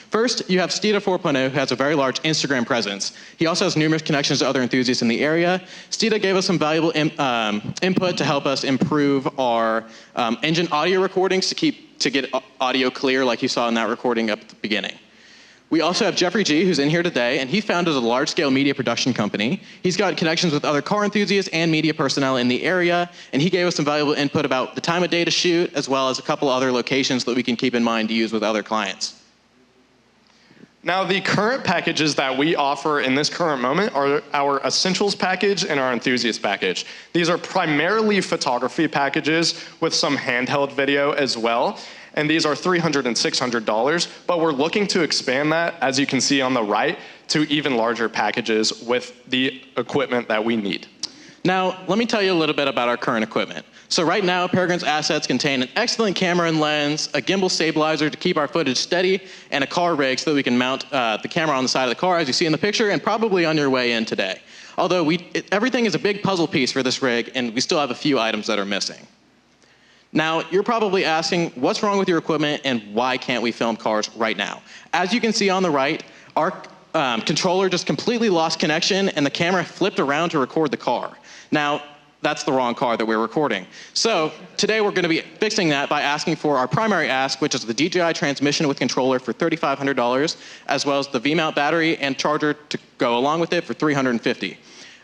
First, you have Stita 4.0, who has a very large Instagram presence. He also has numerous connections to other enthusiasts in the area. Stita gave us some valuable input to help us improve our engine audio recordings to get audio clear, like you saw in that recording up at the beginning. We also have Jeffrey G., who's in here today, and he founded a large-scale media production company. He's got connections with other car enthusiasts and media personnel in the area, and he gave us some valuable input about the time of day to shoot, as well as a couple other locations that we can keep in mind to use with other clients. Now, the current packages that we offer in this current moment are our Essentials package and our Enthusiast package. These are primarily photography packages with some handheld video as well. and these are $300 and $600, but we're looking to expand that, as you can see on the right, to even larger packages with the equipment that we need. Now, let me tell you a little bit about our current equipment. So right now, Peregrine's assets contain an excellent camera and lens, a gimbal stabilizer to keep our footage steady, and a car rig so that we can mount the camera on the side of the car, as you see in the picture, and probably on your way in today. Although everything is a big puzzle piece for this rig, and we still have a few items that are missing. Now, you're probably asking, what's wrong with your equipment, and why can't we film cars right now? As you can see on the right, our controller just completely lost connection, and the camera flipped around to record the car. Now, that's the wrong car that we're recording. So today we're going to be fixing that by asking for our primary ask, which is the DJI transmission with controller for $3,500, as well as the V-mount battery and charger to go along with it for $350.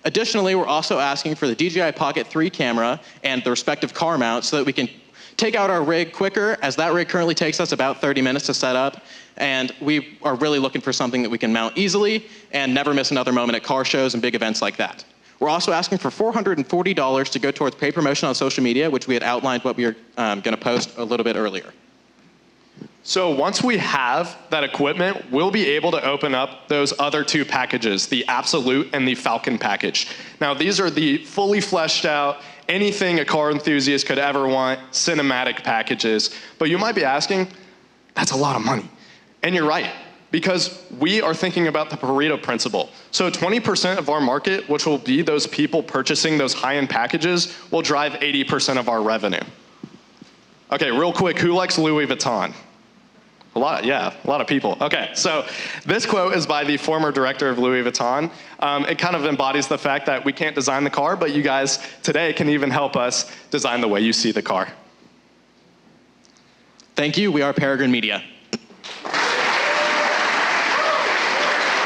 Additionally, we're also asking for the DJI Pocket 3 camera and the respective car mount so that we can take out our rig quicker, as that rig currently takes us about 30 minutes to set up. And we are really looking for something that we can mount easily and never miss another moment at car shows and big events like that. We're also asking for $440 to go towards paid promotion on social media, which we had outlined what we are going to post a little bit earlier. So once we have that equipment, we'll be able to open up those other two packages, the Absolute and the Falcon package. Now, these are the fully fleshed out, anything a car enthusiast could ever want, cinematic packages. But you might be asking, that's a lot of money. And you're right, because we are thinking about the Pareto principle. So 20% of our market, which will be those people purchasing those high-end packages, will drive 80% of our revenue. Okay, real quick, who likes Louis Vuitton? A lot of people. Okay, so this quote is by the former director of Louis Vuitton. It kind of embodies the fact that we can't design the car, but you guys today can even help us design the way you see the car. Thank you. We are Peregrine Media.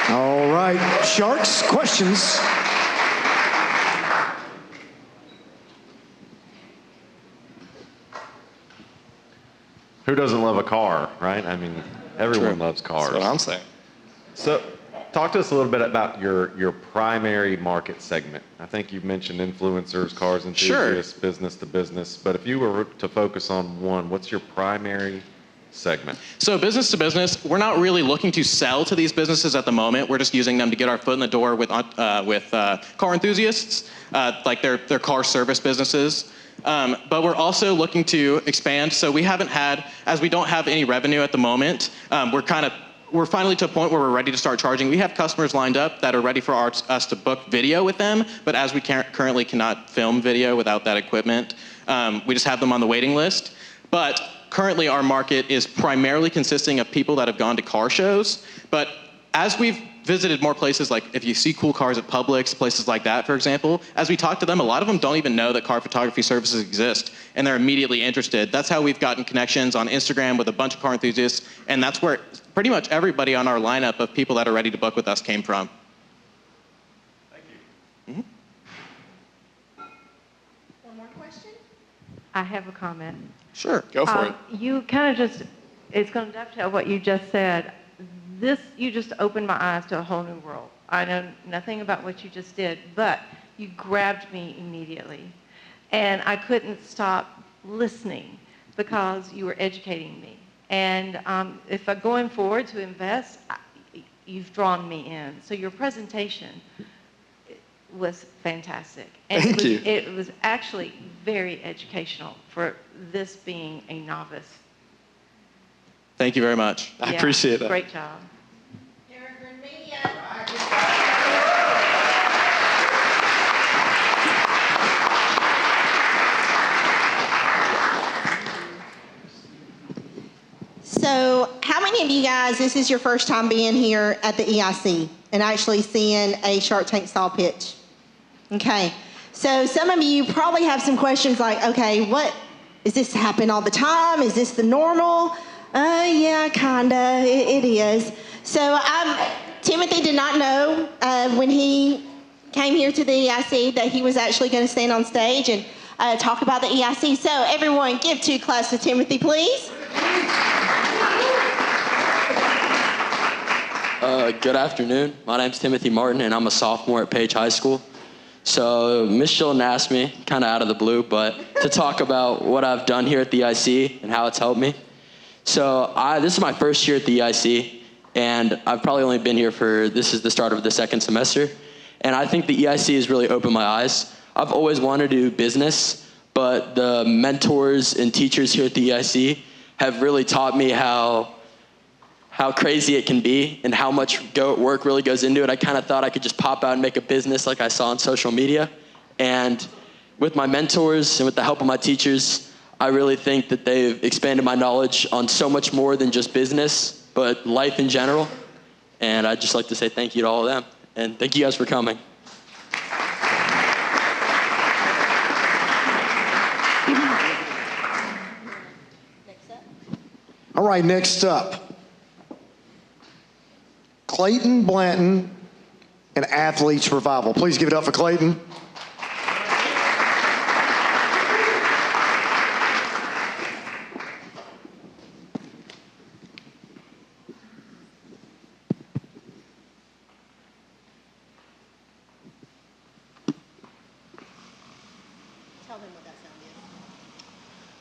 All right, Sharks, questions? Who doesn't love a car, right? I mean, everyone loves cars. That's what I'm saying. So talk to us a little bit about your primary market segment. I think you've mentioned influencers, cars enthusiasts, business to business, but if you were to focus on one, what's your primary segment? So business to business, we're not really looking to sell to these businesses at the moment. We're just using them to get our foot in the door with car enthusiasts, like their car service businesses. But we're also looking to expand. So we haven't had, as we don't have any revenue at the moment, we're finally to a point where we're ready to start charging. We have customers lined up that are ready for us to book video with them, but as we currently cannot film video without that equipment, we just have them on the waiting list. But currently our market is primarily consisting of people that have gone to car shows. But as we've visited more places, like if you see cool cars at Publix, places like that, for example, as we talk to them, a lot of them don't even know that car photography services exist, and they're immediately interested. That's how we've gotten connections on Instagram with a bunch of car enthusiasts, and that's where pretty much everybody on our lineup of people that are ready to book with us came from. Thank you. Mm-hmm. One more question? I have a comment. Sure, go for it. You kind of it's going to dovetail what you just said. You just opened my eyes to a whole new world. I know nothing about what you just did, but you grabbed me immediately. And I couldn't stop listening because you were educating me. And if I'm going forward to invest, you've drawn me in. So your presentation was fantastic. And Thank you. It was actually very educational for this being a novice. Thank you very much. I appreciate that. Great job. Peregrine Media. So how many of you guys, this is your first time being here at the EIC and actually seeing a Shark Tank style pitch? Okay. So some of you probably have some questions like, okay, does this happen all the time? Is this the normal? Yeah, kinda, it is. So Timothy did not know when he came here to the EIC that he was actually gonna stand on stage and talk about the EIC. So everyone give 2 claps to Timothy, please. Good afternoon. My name's Timothy Martin, and I'm a sophomore at Page High School. So Ms. Shilton asked me, kind of out of the blue, but to talk about what I've done here at the EIC and how it's helped me. So this is my first year at the EIC, and I've probably only been here this is the start of the second semester. And I think the EIC has really opened my eyes. I've always wanted to do business, but the mentors and teachers here at the EIC have really taught me how crazy it can be and how much work really goes into it. I kind of thought I could just pop out and make a business like I saw on social media. And with my mentors and with the help of my teachers, I really think that they've expanded my knowledge on so much more than just business, but life in general. And I'd just like to say thank you to all of them. And thank you guys for coming. All right, next up, Clayton Blanton and Athletes Revival. Please give it up for Clayton.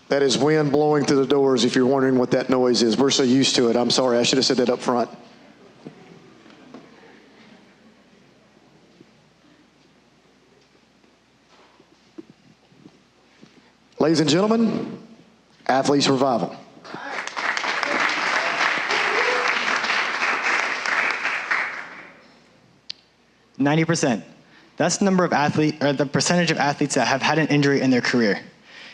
That is wind blowing through the doors, if you're wondering what that noise is. We're so used to it. I'm sorry, I should have said that up front. Ladies and gentlemen, Athletes Revival. %. That's the number of the percentage of athletes that have had an injury in their career.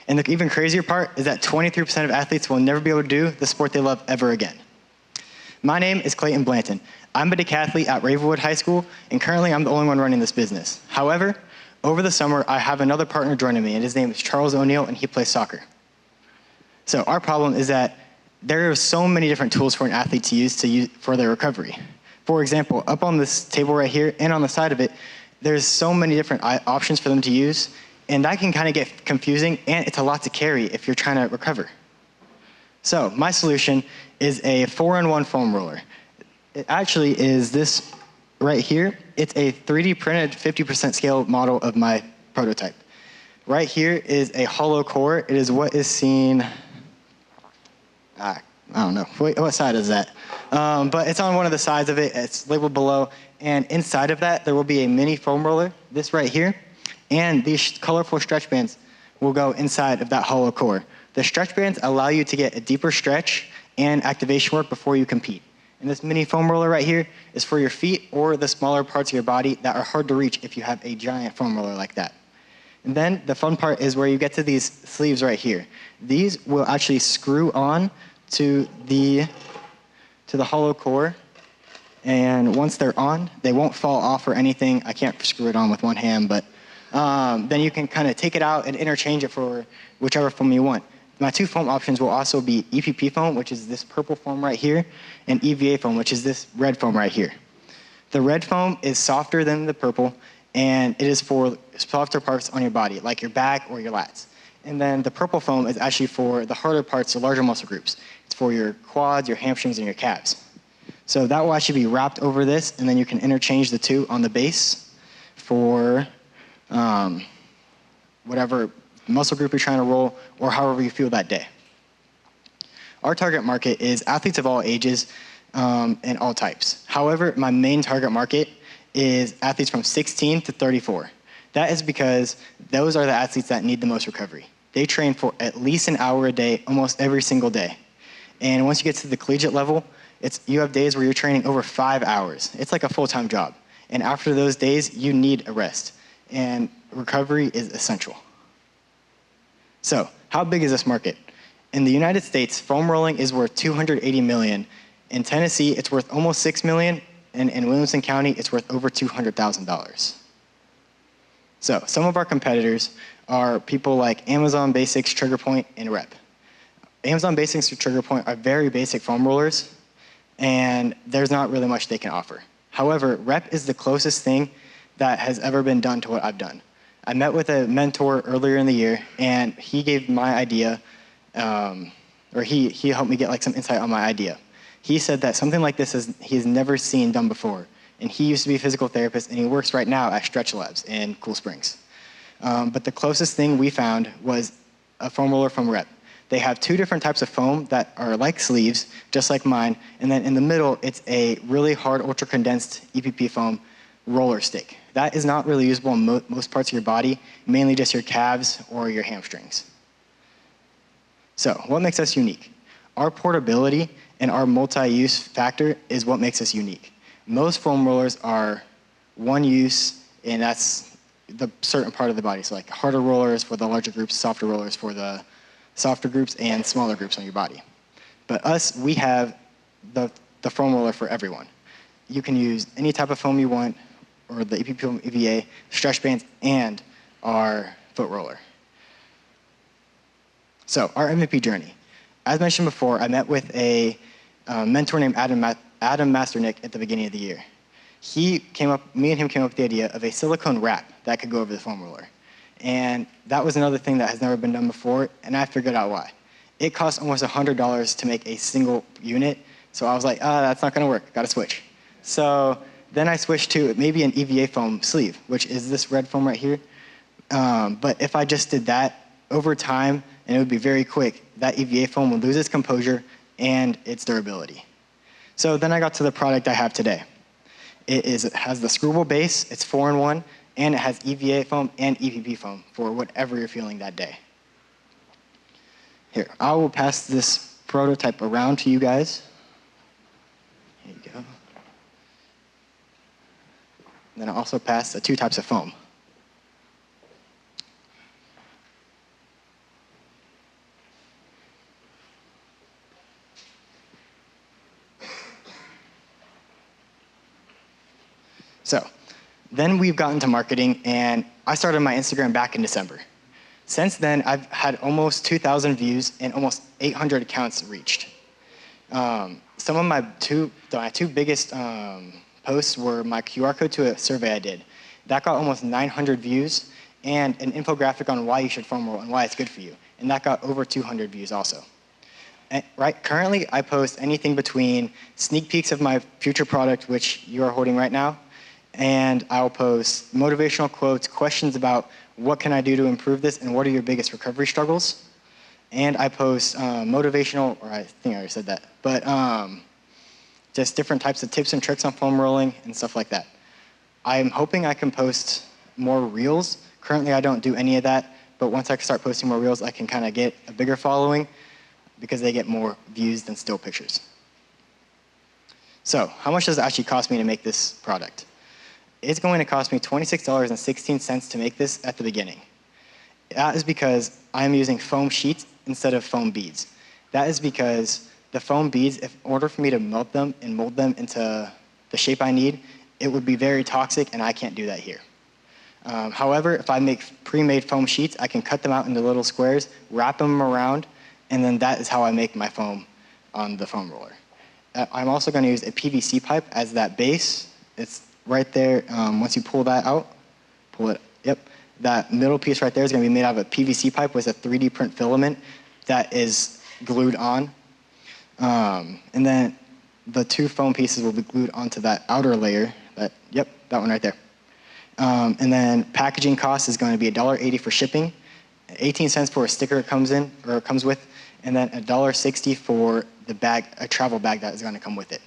And the even crazier part is that 23% of athletes will never be able to do the sport they love ever again. My name is Clayton Blanton. I'm a decathlete at Ravenwood High School, and currently I'm the only one running this business. However, over the summer, I have another partner joining me, and his name is Charles O'Neill, and he plays soccer. So our problem is that there are so many different tools for an athlete to use for their recovery. For example, up on this table right here and on the side of it, there's so many different options for them to use, and that can kind of get confusing, and it's a lot to carry if you're trying to recover. So my solution is a 4-in-1 foam roller. It actually is this right here. It's a 3D printed 50% scale model of my prototype. Right here is a hollow core. It is what is seen, I don't know, what side is that? But it's on one of the sides of it. It's labeled below. And inside of that, there will be a mini foam roller, this right here. And these colorful stretch bands will go inside of that hollow core. The stretch bands allow you to get a deeper stretch and activation work before you compete. And this mini foam roller right here is for your feet or the smaller parts of your body that are hard to reach if you have a giant foam roller like that. And then the fun part is where you get to these sleeves right here. These will actually screw on to the hollow core. And once they're on, they won't fall off or anything. I can't screw it on with one hand, but then you can kind of take it out and interchange it for whichever foam you want. My two foam options will also be EPP foam, which is this purple foam right here, and EVA foam, which is this red foam right here. The red foam is softer than the purple, and it is for softer parts on your body, like your back or your lats. And then the purple foam is actually for the harder parts, the larger muscle groups. It's for your quads, your hamstrings, and your calves. So that will actually be wrapped over this, and then you can interchange the two on the base for whatever muscle group you're trying to roll or however you feel that day. Our target market is athletes of all ages and all types. However, my main target market is athletes from 16 to 34. That is because those are the athletes that need the most recovery. They train for at least an hour a day, almost every single day. And once you get to the collegiate level, you have days where you're training over 5 hours. It's like a full-time job. And after those days, you need a rest. And recovery is essential. So, how big is this market? In the United States, foam rolling is worth $280 million. In Tennessee, it's worth almost $6 million. And in Williamson County, it's worth over $200,000. So, some of our competitors are people like Amazon Basics, Trigger Point, and Rep. Amazon Basics and Trigger Point are very basic foam rollers, and there's not really much they can offer. However, Rep is the closest thing that has ever been done to what I've done. I met with a mentor earlier in the year, and he gave my idea, or he helped me get like some insight on my idea. He said that something like this he's never seen done before, and he used to be a physical therapist, and he works right now at Stretch Labs in Cool Springs. But the closest thing we found was a foam roller from Rep. They have two different types of foam that are like sleeves, just like mine, and then in the middle, it's a really hard, ultra-condensed EPP foam roller stick. That is not really usable in most parts of your body, mainly just your calves or your hamstrings. So, what makes us unique? Our portability and our multi-use factor is what makes us unique. Most foam rollers are one use, and that's the certain part of the body. So like harder rollers for the larger groups, softer rollers for the softer groups, and smaller groups on your body. But us, we have the foam roller for everyone. You can use any type of foam you want, or the EPP foam, EVA, stretch bands, and our foot roller. So our MVP journey. As mentioned before, I met with a mentor named Adam Masternick at the beginning of the year. Me and him came up with the idea of a silicone wrap that could go over the foam roller. And that was another thing that has never been done before, and I figured out why. It costs almost $100 to make a single unit, so I was like, that's not gonna work, gotta switch. So then I switched to maybe an EVA foam sleeve, which is this red foam right here. But if I just did that over time, and it would be very quick, that EVA foam would lose its composure and its durability. So then I got to the product I have today. It has the screwable base, it's 4-in-1, and it has EVA foam and EPP foam for whatever you're feeling that day. Here, I will pass this prototype around to you guys. Here you go. And then I'll also pass the two types of foam. So then we've gotten to marketing, and I started my Instagram back in December. Since then, I've had almost 2,000 views and almost 800 accounts reached. Some of my two biggest posts were my QR code to a survey I did. That got almost 900 views, and an infographic on why you should foam roll and why it's good for you. And that got over 200 views also. Currently, I post anything between sneak peeks of my future product, which you are holding right now, and I'll post motivational quotes, questions about what can I do to improve this, and what are your biggest recovery struggles. And I post motivational, or I think I already said that, but just different types of tips and tricks on foam rolling and stuff like that. I'm hoping I can post more reels. Currently, I don't do any of that, but once I start posting more reels, I can kind of get a bigger following because they get more views than still pictures. So how much does it actually cost me to make this product? It's going to cost me $26.16 to make this at the beginning. That is because I'm using foam sheets instead of foam beads. That is because the foam beads, in order for me to melt them and mold them into the shape I need, it would be very toxic, and I can't do that here. However, if I make pre-made foam sheets, I can cut them out into little squares, wrap them around, and then that is how I make my foam on the foam roller. I'm also going to use a PVC pipe as that base. It's right there. Once you pull that out, that middle piece right there is going to be made out of a PVC pipe with a 3D print filament that is glued on. And then the two foam pieces will be glued onto that outer layer. That one right there. And then packaging cost is going to be $1.80 for shipping, 18 cents for a sticker it comes with, and then $1.60 for the bag, a travel bag that is going to come with it.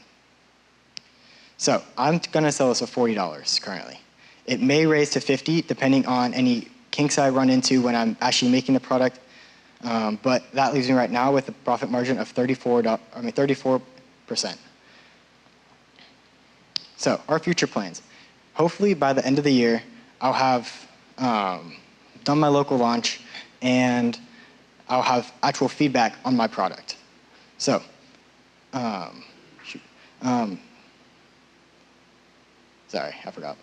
So I'm going to sell this for $40 currently. It may raise to $50 depending on any kinks I run into when I'm actually making the product, but that leaves me right now with a profit margin of 34%. So our future plans. Hopefully by the end of the year, I'll have done my local launch, and I'll have actual feedback on my product. So, sorry, I forgot.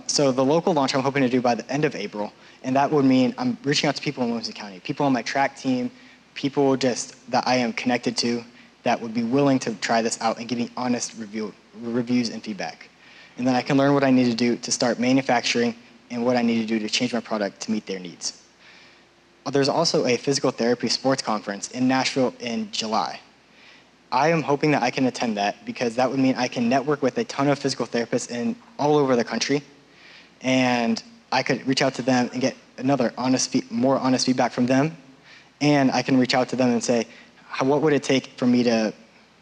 So the local launch I'm hoping to do by the end of April, and that would mean I'm reaching out to people in Williamson County, people on my track team, people just that I am connected to that would be willing to try this out and give me honest reviews and feedback. And then I can learn what I need to do to start manufacturing and what I need to do to change my product to meet their needs. There's also a physical therapy sports conference in Nashville in July. I am hoping that I can attend that because that would mean I can network with a ton of physical therapists all over the country, and I could reach out to them and get another more honest feedback from them, and I can reach out to them and say, what would it take for me to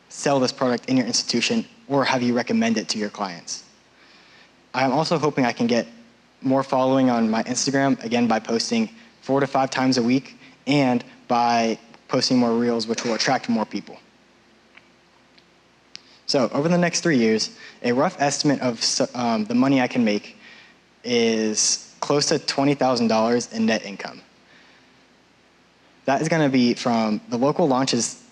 sell this product in your institution or have you recommend it to your clients? I'm also hoping I can get more following on my Instagram, again, by posting 4 to 5 times a week and by posting more reels, which will attract more people. So over the next 3 years, a rough estimate of the money I can make is close to $20,000 in net income. That is going to be from the local launches,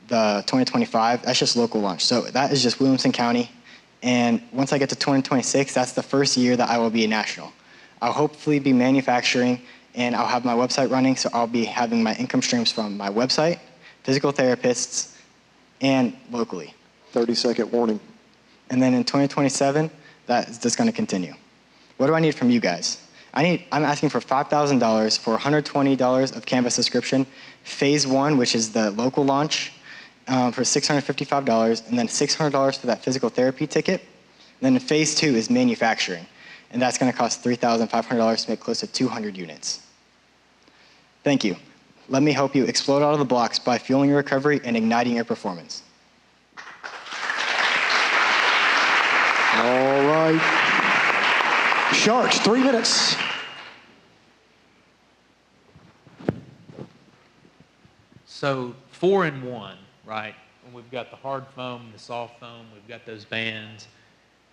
the 2025, that's just local launch. So that is just Williamson County. And once I get to 2026, that's the first year that I will be a national. I'll hopefully be manufacturing and I'll have my website running. So I'll be having my income streams from my website, physical therapists, and locally. 30-second warning. And then in 2027, that is just going to continue. What do I need from you guys? I'm asking for $5,000 for $120 of Canva subscription, phase 1, which is the local launch, for $655, and then $600 for that physical therapy ticket. And then phase 2 is manufacturing, and that's going to cost $3,500 to make close to 200 units. Thank you. Let me help you explode out of the blocks by fueling your recovery and igniting your performance. All right. Sharks, 3 minutes. So 4-in-1, right? And we've got the hard foam, the soft foam, we've got those bands.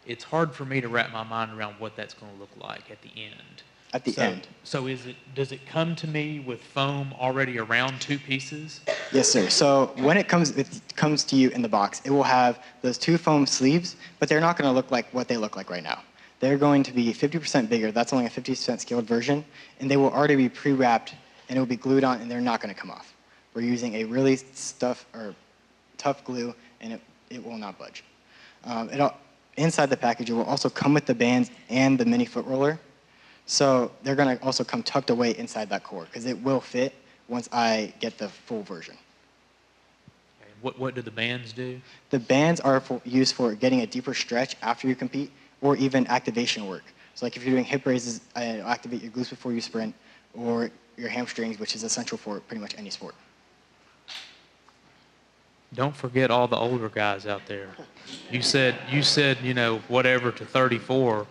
It's hard for me to wrap my mind around what that's going to look like at the end. At the end. So does it come to me with foam already around 2 pieces? Yes, sir. So when it comes to you in the box, it will have those 2 foam sleeves, but they're not going to look like what they look like right now. They're going to be 50% bigger. That's only a 50% scaled version, and they will already be pre-wrapped, and it will be glued on, and they're not going to come off. We're using a really tough glue, and it will not budge. Inside the package, it will also come with the bands and the mini foot roller. So they're going to also come tucked away inside that core because it will fit once I get the full version. Okay. What do the bands do? The bands are used for getting a deeper stretch after you compete or even activation work. So like if you're doing hip raises, activate your glutes before you sprint, or your hamstrings, which is essential for pretty much any sport. Don't forget all the older guys out there. You said, whatever to 34.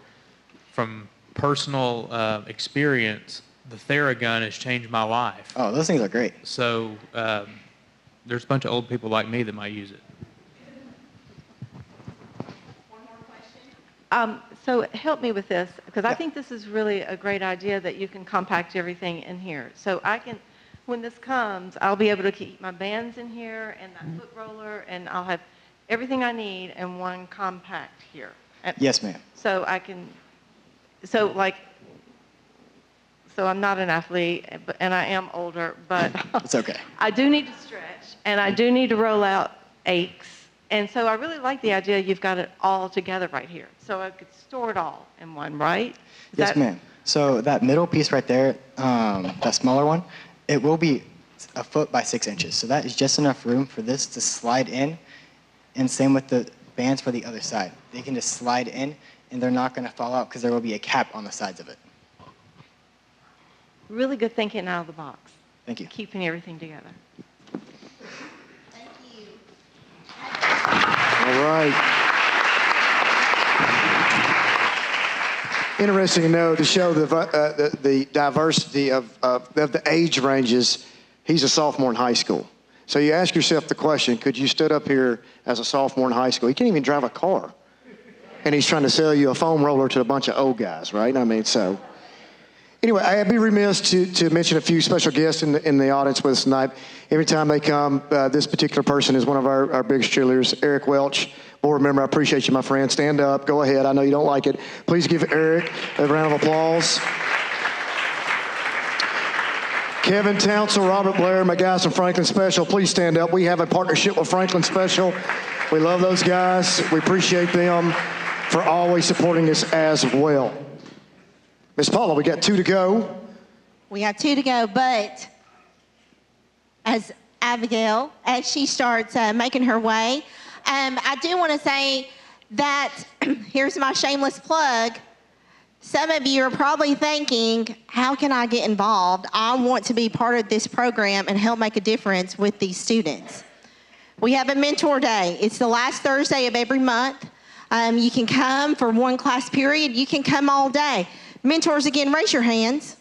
From personal experience, the Theragun has changed my life. Oh, those things are great. So there's a bunch of old people like me that might use it. So help me with this, because I think this is really a great idea that you can compact everything in here. So I can, when this comes, I'll be able to keep my bands in here and that foot roller, and I'll have everything I need in one compact here. Yes, ma'am. So I can, so I'm not an athlete, and I am older, but It's okay. I do need to stretch, and I do need to roll out aches. And so I really like the idea you've got it all together right here. So I could store it all in one, right? Yes, ma'am. So that middle piece right there, that smaller one, it will be 1 foot by 6 inches. So that is just enough room for this to slide in. And same with the bands for the other side. They can just slide in, and they're not going to fall out because there will be a cap on the sides of it. Really good thinking out of the box. Thank you. Keeping everything together. All right. Interesting to know to show the diversity of the age ranges. He's a sophomore in high school. So you ask yourself the question, could you stood up here as a sophomore in high school? He can't even drive a car. And he's trying to sell you a foam roller to a bunch of old guys, right? I mean, so. Anyway, I'd be remiss to mention a few special guests in the audience with us tonight. Every time they come, this particular person is one of our biggest cheerleaders, Eric Welch, board member. I appreciate you, my friend. Stand up. Go ahead. I know you don't like it. Please give Eric a round of applause. Kevin Townsell, Robert Blair, my guys from Franklin Special, please stand up. We have a partnership with Franklin Special. We love those guys. We appreciate them for always supporting us as well. Miss Paula, we got 2 to go. We got 2 to go, but as Abigail, as she starts making her way, I do want to say that here's my shameless plug. Some of you are probably thinking, how can I get involved? I want to be part of this program and help make a difference with these students. We have a mentor day. It's the last Thursday of every month. You can come for one class period. You can come all day. Mentors, again, raise your hands.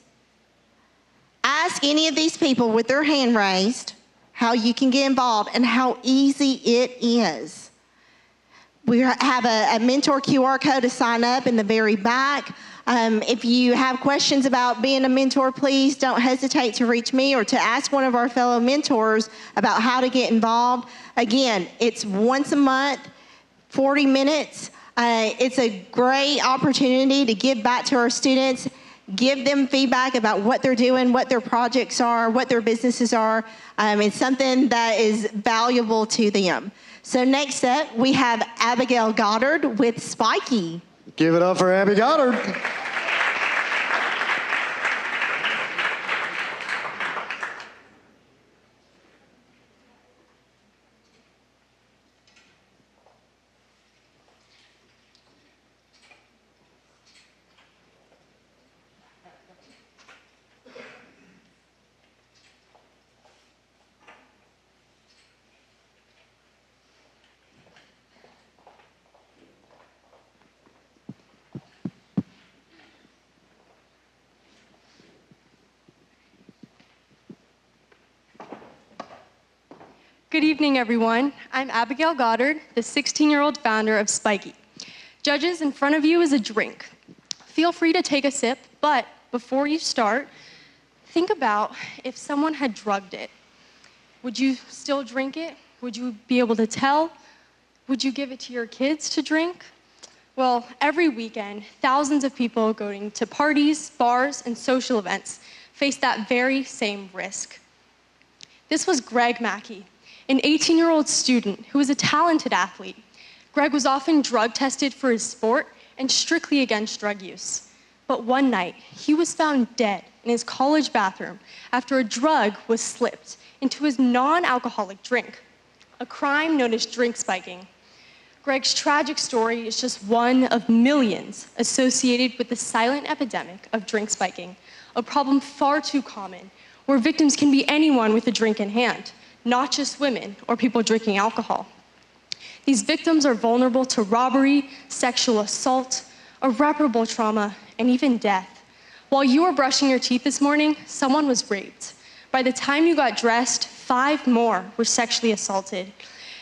Ask any of these people with their hand raised how you can get involved and how easy it is. We have a mentor QR code to sign up in the very back. If you have questions about being a mentor, please don't hesitate to reach me or to ask one of our fellow mentors about how to get involved. Again, it's once a month, 40 minutes. It's a great opportunity to give back to our students, give them feedback about what they're doing, what their projects are, what their businesses are. It's something that is valuable to them. So next up, we have Abigail Goddard with Spiky. Give it up for Abby Goddard. Good evening, everyone. I'm Abigail Goddard, the 16-year-old founder of Spiky. Judges, in front of you is a drink. Feel free to take a sip, but before you start, think about if someone had drugged it. Would you still drink it? Would you be able to tell? Would you give it to your kids to drink? Well, every weekend, thousands of people going to parties, bars, and social events face that very same risk. This was Greg Mackey, an 18-year-old student who was a talented athlete. Greg was often drug tested for his sport and strictly against drug use. But one night, he was found dead in his college bathroom after a drug was slipped into his non-alcoholic drink, a crime known as drink spiking. Greg's tragic story is just one of millions associated with the silent epidemic of drink spiking, a problem far too common, where victims can be anyone with a drink in hand, not just women or people drinking alcohol. These victims are vulnerable to robbery, sexual assault, irreparable trauma, and even death. While you were brushing your teeth this morning, someone was raped. By the time you got dressed, 5 more were sexually assaulted.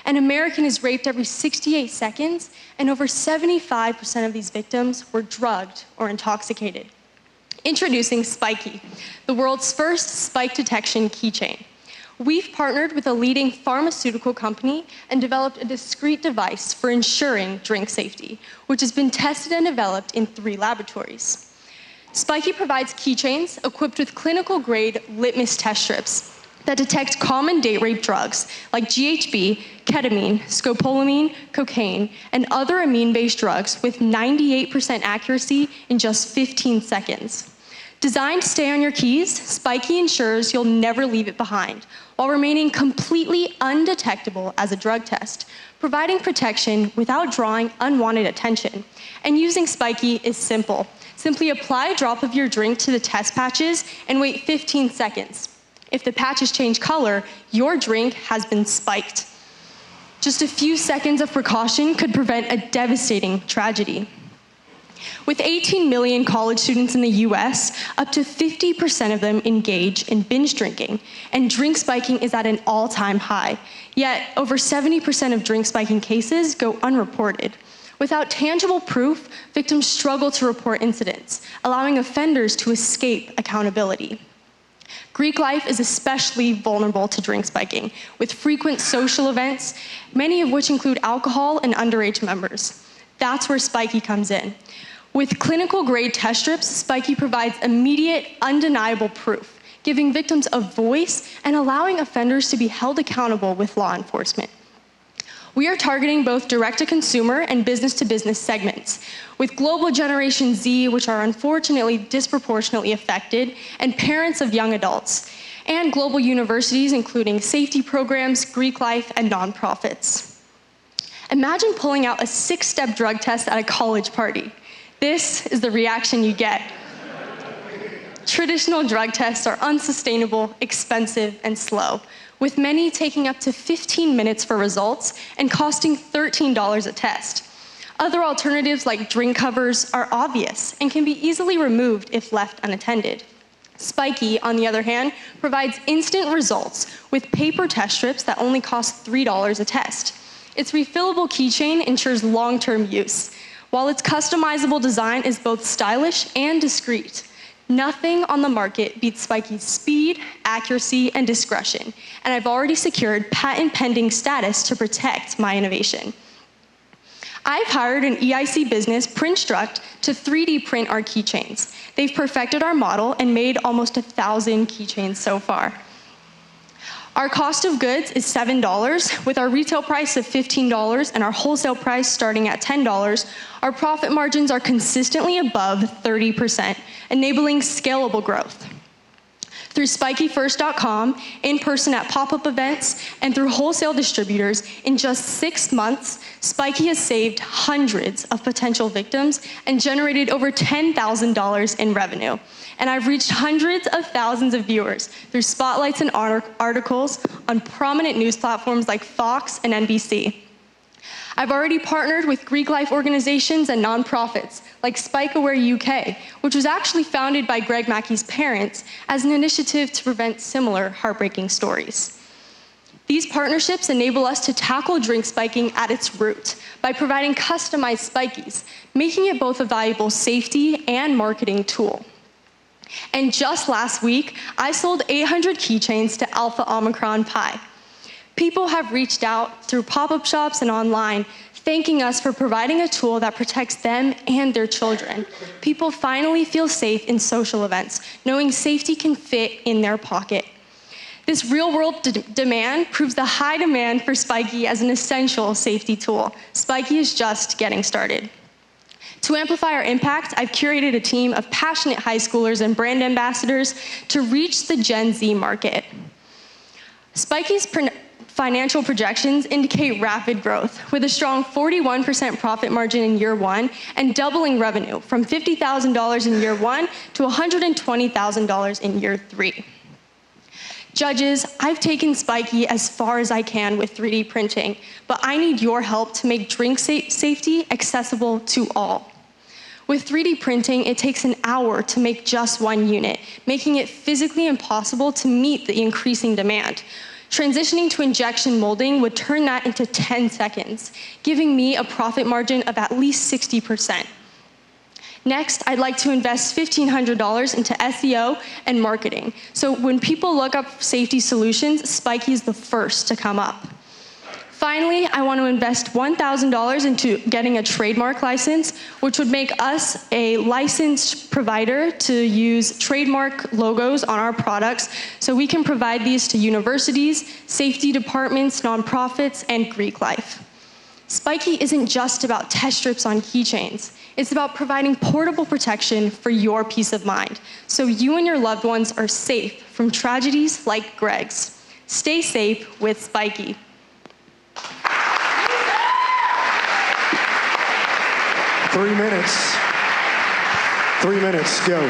An American is raped every 68 seconds, and over 75% of these victims were drugged or intoxicated. Introducing Spiky, the world's first spike detection keychain. We've partnered with a leading pharmaceutical company and developed a discrete device for ensuring drink safety, which has been tested and developed in 3 laboratories. Spiky provides keychains equipped with clinical-grade litmus test strips that detect common date rape drugs like GHB, ketamine, scopolamine, cocaine, and other amine-based drugs with 98% accuracy in just 15 seconds. Designed to stay on your keys, Spiky ensures you'll never leave it behind, while remaining completely undetectable as a drug test, providing protection without drawing unwanted attention. And using Spiky is simple. Simply apply a drop of your drink to the test patches and wait 15 seconds. If the patches change color, your drink has been spiked. Just a few seconds of precaution could prevent a devastating tragedy. With 18 million college students in the US, up to 50% of them engage in binge drinking, and drink spiking is at an all-time high. Yet, over 70% of drink spiking cases go unreported. Without tangible proof, victims struggle to report incidents, allowing offenders to escape accountability. Greek life is especially vulnerable to drink spiking, with frequent social events, many of which include alcohol and underage members. That's where Spiky comes in. With clinical-grade test strips, Spiky provides immediate, undeniable proof, giving victims a voice and allowing offenders to be held accountable with law enforcement. We are targeting both direct-to-consumer and business-to-business segments, with global Generation Z, which are unfortunately disproportionately affected, and parents of young adults, and global universities, including safety programs, Greek life, and nonprofits. Imagine pulling out a 6-step drug test at a college party. This is the reaction you get. Traditional drug tests are unsustainable, expensive, and slow, with many taking up to 15 minutes for results and costing $13 a test. Other alternatives like drink covers are obvious and can be easily removed if left unattended. Spiky, on the other hand, provides instant results with paper test strips that only cost $3 a test. Its refillable keychain ensures long-term use, while its customizable design is both stylish and discreet. Nothing on the market beats Spiky's speed, accuracy, and discretion, and I've already secured patent-pending status to protect my innovation. I've hired an EIC business, Printstruct, to 3D print our keychains. They've perfected our model and made almost 1,000 keychains so far. Our cost of goods is $7, with our retail price of $15 and our wholesale price starting at $10. Our profit margins are consistently above 30%, enabling scalable growth. Through SpikyFirst.com, in person at pop-up events, and through wholesale distributors, in just 6 months, Spiky has saved hundreds of potential victims and generated over $10,000 in revenue. And I've reached hundreds of thousands of viewers through spotlights and articles on prominent news platforms like Fox and NBC. I've already partnered with Greek life organizations and nonprofits like Spike Aware UK, which was actually founded by Greg Mackey's parents as an initiative to prevent similar heartbreaking stories. These partnerships enable us to tackle drink spiking at its root by providing customized spikies, making it both a valuable safety and marketing tool. And just last week, I sold 800 keychains to Alpha Omicron Pi. People have reached out through pop-up shops and online, thanking us for providing a tool that protects them and their children. People finally feel safe in social events, knowing safety can fit in their pocket. This real-world demand proves the high demand for Spiky as an essential safety tool. Spiky is just getting started. To amplify our impact, I've curated a team of passionate high schoolers and brand ambassadors to reach the Gen Z market. Spiky's financial projections indicate rapid growth, with a strong 41% profit margin in year 1 and doubling revenue from $50,000 in year 1 to $120,000 in year 3. Judges, I've taken Spiky as far as I can with 3D printing, but I need your help to make drink safety accessible to all. With 3D printing, it takes an hour to make just 1 unit, making it physically impossible to meet the increasing demand. Transitioning to injection molding would turn that into 10 seconds, giving me a profit margin of at least 60%. Next, I'd like to invest $1,500 into SEO and marketing. So when people look up safety solutions, Spiky is the first to come up. Finally, I want to invest $1,000 into getting a trademark license, which would make us a licensed provider to use trademark logos on our products so we can provide these to universities, safety departments, nonprofits, and Greek life. Spiky isn't just about test strips on keychains. It's about providing portable protection for your peace of mind, so you and your loved ones are safe from tragedies like Greg's. Stay safe with Spiky. 3 minutes. 3 minutes, go.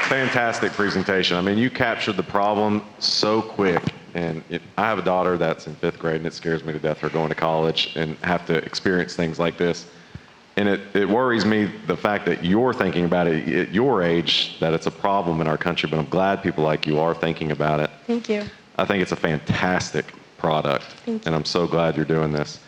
Fantastic presentation. I mean, you captured the problem so quick. And I have a daughter that's in 5th grade, and it scares me to death her going to college and have to experience things like this. And it worries me, the fact that you're thinking about it at your age, that it's a problem in our country, but I'm glad people like you are thinking about it. Thank you. I think it's a fantastic product, and I'm so glad you're doing this.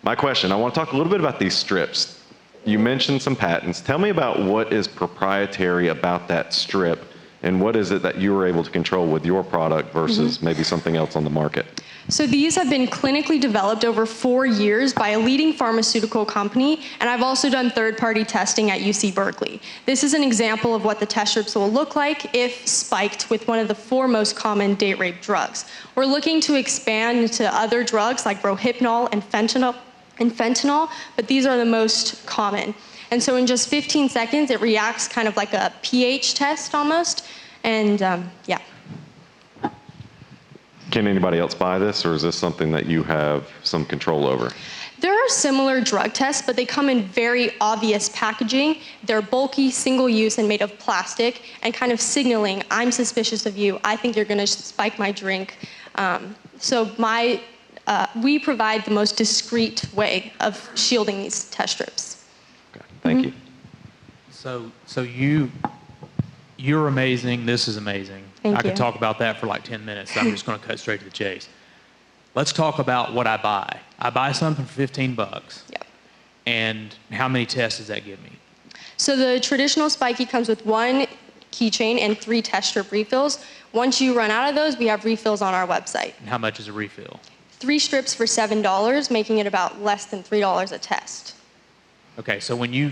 My question, I want to talk a little bit about these strips. You mentioned some patents. Tell me about what is proprietary about that strip, and what is it that you were able to control with your product versus maybe something else on the market? So these have been clinically developed over 4 years by a leading pharmaceutical company, and I've also done third-party testing at UC Berkeley. This is an example of what the test strips will look like if spiked with one of the 4 most common date rape drugs. We're looking to expand into other drugs like Rohypnol and fentanyl, but these are the most common. And so in just 15 seconds, it reacts kind of like a pH test almost, and yeah. Can anybody else buy this, or is this something that you have some control over? There are similar drug tests, but they come in very obvious packaging. They're bulky, single use, and made of plastic, and kind of signaling, I'm suspicious of you. I think you're going to spike my drink. We provide the most discreet way of shielding these test strips. Okay, thank you. So you're amazing. This is amazing. Thank I you. could talk about that for like 10 minutes. So I'm just going to cut straight to the chase. Let's talk about what I buy. I buy something for 15 bucks. Yep. And how many tests does that give me? So the traditional spiky comes with 1 keychain and 3 test strip refills. Once you run out of those, we have refills on our website. And how much is a refill? 3 strips for $7, making it about less than $3 a test. Okay, so when you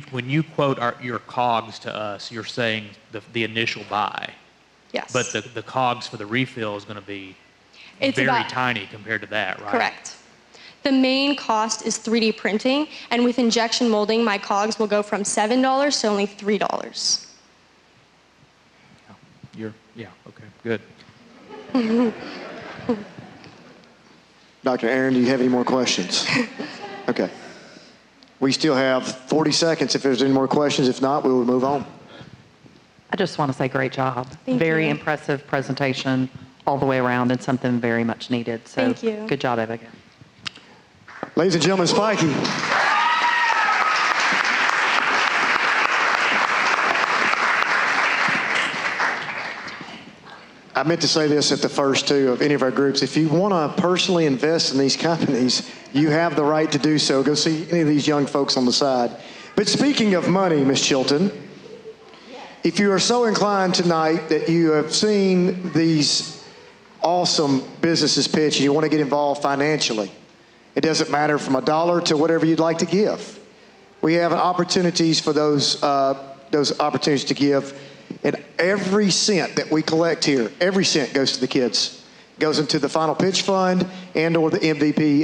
quote your COGS to us, you're saying the initial buy. Yes. But the COGS for the refill is going to be It's very about- tiny compared to that, right? Correct. The main cost is 3D printing, and with injection molding, my COGS will go from $7 to only $3. Yeah, okay, good. Dr. Aaron, do you have any more questions? Okay. We still have 40 seconds if there's any more questions. If not, we will move on. I just want to say great job. Thank Very you. impressive presentation all the way around and something very much needed. So Thank you. good job, Abigail. Ladies and gentlemen, Spiky. I meant to say this at the first two of any of our groups. If you want to personally invest in these companies, you have the right to do so. Go see any of these young folks on the side. But speaking of money, Ms. Chilton, if you are so inclined tonight that you have seen these awesome businesses pitch and you want to get involved financially, it doesn't matter from $1 to whatever you'd like to give. We have opportunities for those opportunities to give. And every cent that we collect here, every cent goes to the kids. Goes into the final pitch fund and or the MVP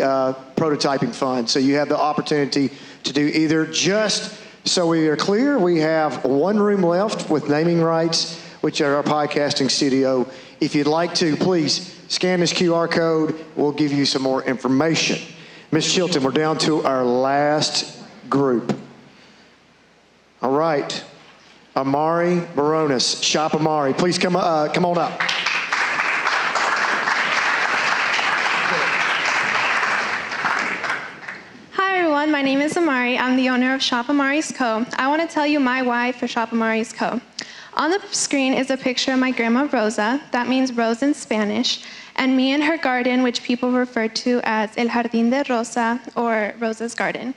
prototyping fund. So you have the opportunity to do either. Just so we are clear, we have 1 room left with naming rights, which are our podcasting studio. If you'd like to, please scan this QR code. We'll give you some more information. Ms. Chilton, we're down to our last group. All right. Amari Baronis, Shop Amari. Please come on up. Hi everyone, my name is Amari. I'm the owner of Shop Amari's Co. I want to tell you my why for Shop Amari's Co. On the screen is a picture of my grandma Rosa, that means rose in Spanish, and me in her garden, which people refer to as El Jardín de Rosa, or Rosa's Garden.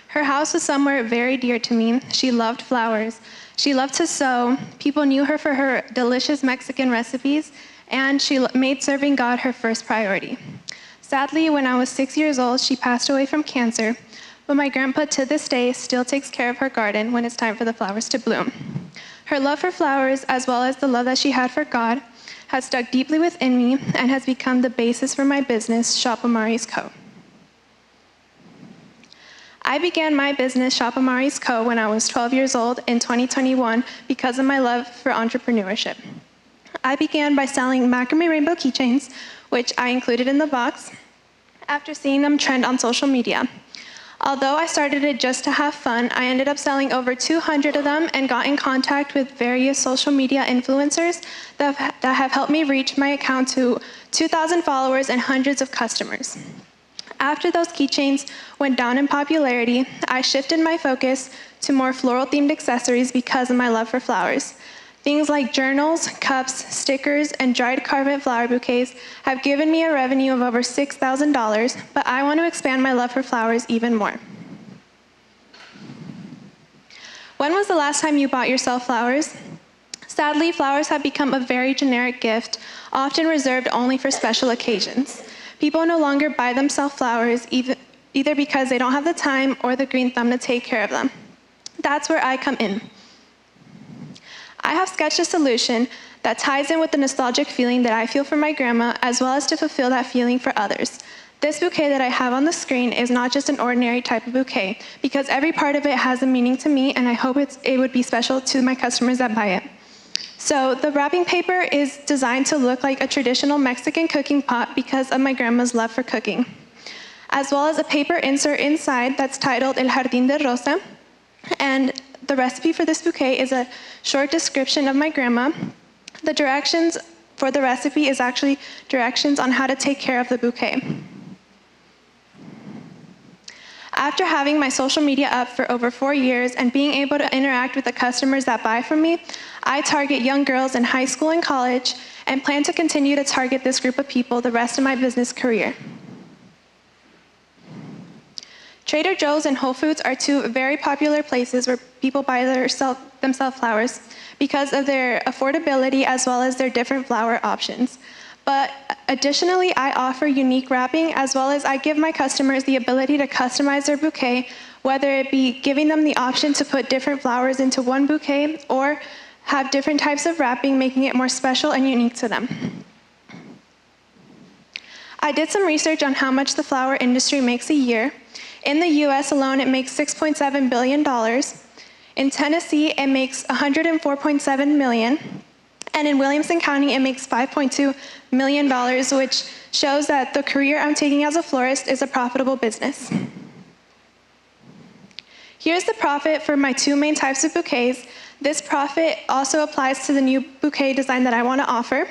Her house was somewhere very dear to me. She loved flowers. She loved to sew. People knew her for her delicious Mexican recipes, and she made serving God her first priority. Sadly, when I was 6 years old, she passed away from cancer, but my grandpa to this day still takes care of her garden when it's time for the flowers to bloom. Her love for flowers, as well as the love that she had for God, has stuck deeply within me and has become the basis for my business, Shop Amari's Co. I began my business, Shop Amari's Co., when I was 12 years old in 2021 because of my love for entrepreneurship. I began by selling macrame rainbow keychains, which I included in the box, after seeing them trend on social media. Although I started it just to have fun, I ended up selling over 200 of them and got in contact with various social media influencers that have helped me reach my account to 2,000 followers and hundreds of customers. After those keychains went down in popularity, I shifted my focus to more floral-themed accessories because of my love for flowers. Things like journals, cups, stickers, and dried carpet flower bouquets have given me a revenue of over $6,000, but I want to expand my love for flowers even more. When was the last time you bought yourself flowers? Sadly, flowers have become a very generic gift, often reserved only for special occasions. People no longer buy themselves flowers either because they don't have the time or the green thumb to take care of them. That's where I come in. I have sketched a solution that ties in with the nostalgic feeling that I feel for my grandma, as well as to fulfill that feeling for others. This bouquet that I have on the screen is not just an ordinary type of bouquet, because every part of it has a meaning to me, and I hope it would be special to my customers that buy it. So the wrapping paper is designed to look like a traditional Mexican cooking pot because of my grandma's love for cooking. as well as a paper insert inside that's titled El Jardín de Rosa. And the recipe for this bouquet is a short description of my grandma. The directions for the recipe is actually directions on how to take care of the bouquet. After having my social media up for over 4 years and being able to interact with the customers that buy from me, I target young girls in high school and college and plan to continue to target this group of people the rest of my business career. Trader Joe's and Whole Foods are two very popular places where people buy themselves flowers because of their affordability as well as their different flower options. But additionally, I offer unique wrapping as well as I give my customers the ability to customize their bouquet, whether it be giving them the option to put different flowers into one bouquet or have different types of wrapping, making it more special and unique to them. I did some research on how much the flower industry makes a year. In the US alone, it makes $6.7 billion. In Tennessee, it makes $104.7 million. And in Williamson County, it makes $5.2 million, which shows that the career I'm taking as a florist is a profitable business. Here's the profit for my two main types of bouquets. This profit also applies to the new bouquet design that I want to offer.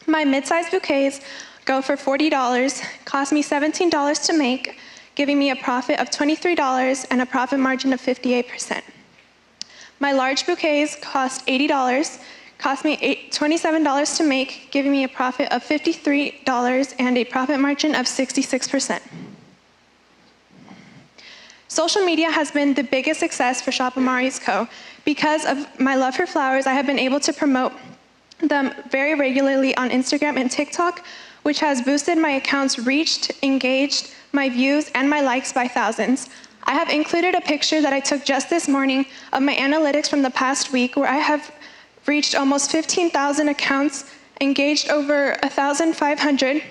My mid-sized bouquets go for $40, cost me $17 to make, giving me a profit of $23 and a profit margin of 58%. My large bouquets cost $80, cost me $27 to make, giving me a profit of $53 and a profit margin of 66%. Social media has been the biggest success for Shop Amari's Co. Because of my love for flowers, I have been able to promote them very regularly on Instagram and TikTok, which has boosted my account's reach, engaged my views, and my likes by thousands. I have included a picture that I took just this morning of my analytics from the past week, where I have reached almost 15,000 accounts, engaged over 1,500,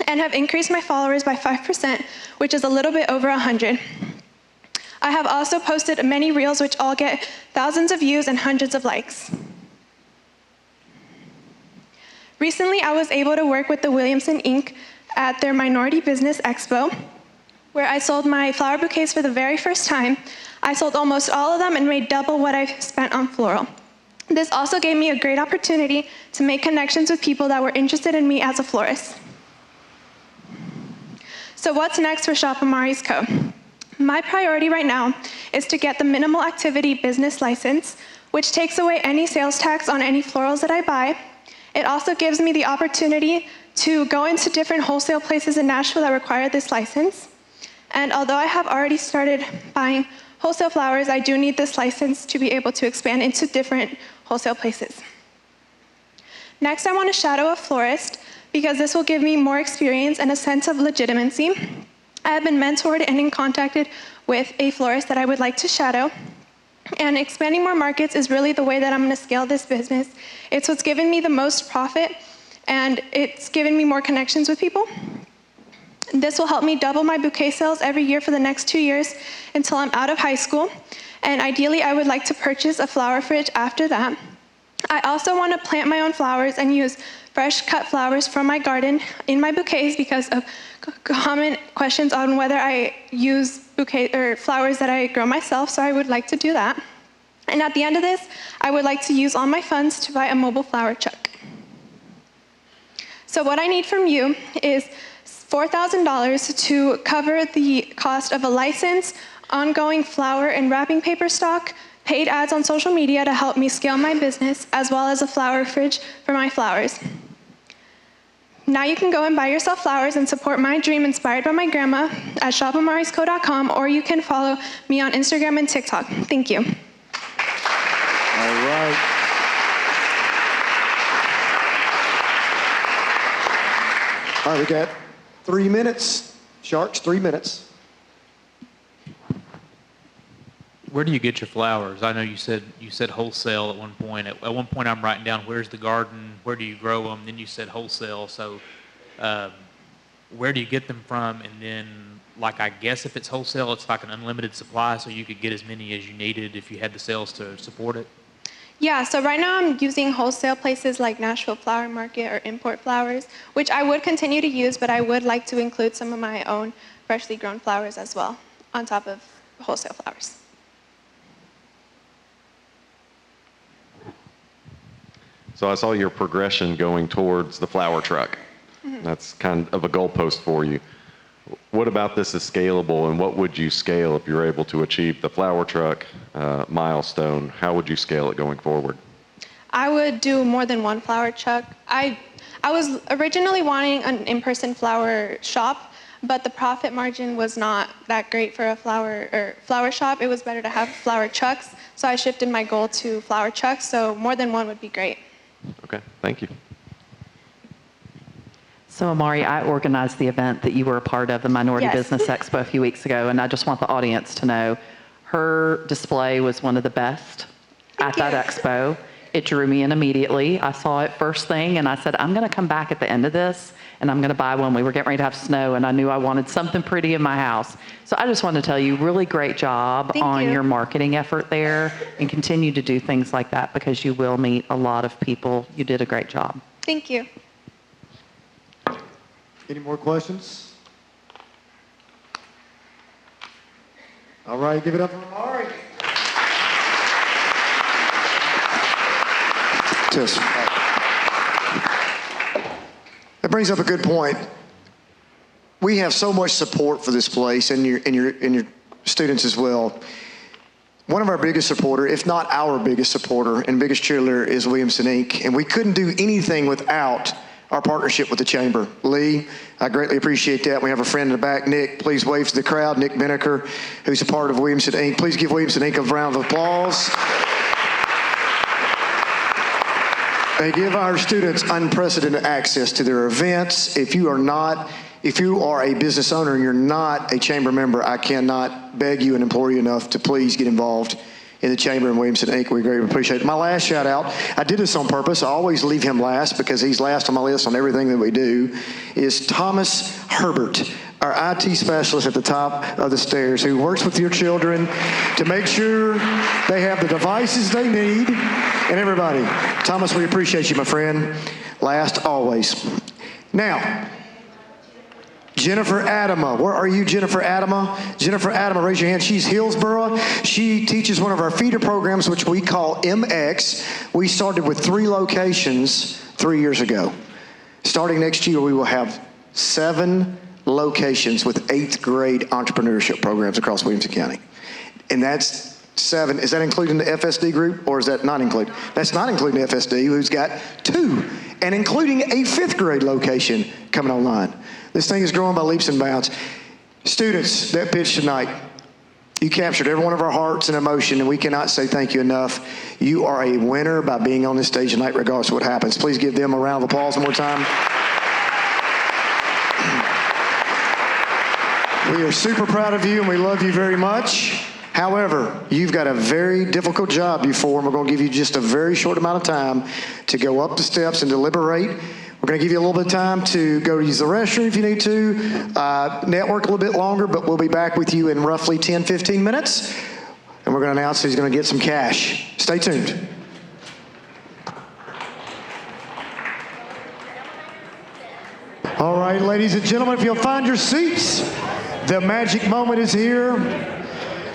and have increased my followers by 5%, which is a little bit over 100. I have also posted many reels which all get thousands of views and hundreds of likes. Recently, I was able to work with the Williamson Inc. at their Minority Business Expo, where I sold my flower bouquets for the very first time. I sold almost all of them and made double what I spent on floral. This also gave me a great opportunity to make connections with people that were interested in me as a florist. So what's next for Shop Amari's Co.? My priority right now is to get the minimal activity business license, which takes away any sales tax on any florals that I buy. It also gives me the opportunity to go into different wholesale places in Nashville that require this license. And although I have already started buying wholesale flowers, I do need this license to be able to expand into different wholesale places. Next, I want to shadow a florist because this will give me more experience and a sense of legitimacy. I have been mentored and in contact with a florist that I would like to shadow. And expanding more markets is really the way that I'm going to scale this business. It's what's given me the most profit, and it's given me more connections with people. This will help me double my bouquet sales every year for the next 2 years until I'm out of high school. And ideally, I would like to purchase a flower fridge after that. I also want to plant my own flowers and use fresh cut flowers from my garden in my bouquets because of common questions on whether I use bouquet or flowers that I grow myself, so I would like to do that. And at the end of this, I would like to use all my funds to buy a mobile flower truck. So what I need from you is $4,000 to cover the cost of a license, ongoing flower and wrapping paper stock, paid ads on social media to help me scale my business, as well as a flower fridge for my flowers. Now you can go and buy yourself flowers and support my dream inspired by my grandma at shopamarisco.com, or you can follow me on Instagram and TikTok. Thank you. All right. All right, we got 3 minutes. Sharks, 3 minutes. Where do you get your flowers? I know you said wholesale at one point. At one point, I'm writing down where's the garden, where do you grow them? Then you said wholesale. So, where do you get them from? And then, like, I guess if it's wholesale, it's like an unlimited supply, so you could get as many as you needed if you had the sales to support it. Yeah, so right now I'm using wholesale places like Nashville Flower Market or Import Flowers, which I would continue to use, but I would like to include some of my own freshly grown flowers as well, on top of wholesale flowers. So I saw your progression going towards the flower truck. That's kind of a goalpost for you. What about this is scalable, and what would you scale if you were able to achieve the flower truck milestone? How would you scale it going forward? I would do more than one flower truck. I was originally wanting an in-person flower shop, but the profit margin was not that great for a flower shop. It was better to have flower trucks, so I shifted my goal to flower trucks, so more than one would be great. Okay, thank you. So Amari, I organized the event that you were a part of, the Minority Yes. Business Expo a few weeks ago, and I just want the audience to know her display was one of the best at that expo. It drew me in immediately. I saw it first thing, and I said, I'm going to come back at the end of this, and I'm going to buy one. We were getting ready to have snow, and I knew I wanted something pretty in my house. So I just wanted to tell you, really great job on your marketing effort there, and continue to do things like that because you will meet a lot of people. You did a great job. Thank you. Any more questions? All right, give it up for Amari. Just. That brings up a good point. We have so much support for this place and your students as well. One of our biggest supporter, if not our biggest supporter and biggest cheerleader, is Williamson Inc. And we couldn't do anything without our partnership with the Chamber. Lee, I greatly appreciate that. We have a friend in the back, Nick. Please wave to the crowd. Nick Beneker, who's a part of Williamson Inc. Please give Williamson Inc. a round of applause. They give our students unprecedented access to their events. If you are a business owner and you're not a Chamber member, I cannot beg you and implore you enough to please get involved in the Chamber and Williamson Inc. We greatly appreciate it. My last shout out, I did this on purpose. I always leave him last because he's last on my list on everything that we do, is Thomas Herbert, our IT specialist at the top of the stairs, who works with your children to make sure they have the devices they need. And everybody, Thomas, we appreciate you, my friend. Last always. Now, Jennifer Adama. Where are you, Jennifer Adama? Jennifer Adama, raise your hand. She's Hillsborough. She teaches one of our feeder programs, which we call MX. We started with 3 locations 3 years ago. Starting next year, we will have 7 locations with 8th grade entrepreneurship programs across Williamson County. And that's 7. Is that including the FSD group, or is that not included? That's not including the FSD, who's got 2, and including a 5th grade location coming online. This thing is growing by leaps and bounds. Students that pitched tonight, you captured every one of our hearts and emotion, and we cannot say thank you enough. You are a winner by being on this stage tonight, regardless of what happens. Please give them a round of applause one more time. We are super proud of you, and we love you very much. However, you've got a very difficult job before, and we're going to give you just a very short amount of time to go up the steps and deliberate. We're going to give you a little bit of time to go use the restroom if you need to, network a little bit longer, but we'll be back with you in roughly 10, 15 minutes, and we're going to announce he's going to get some cash. Stay tuned. All right, ladies and gentlemen, if you'll find your seats, the magic moment is here.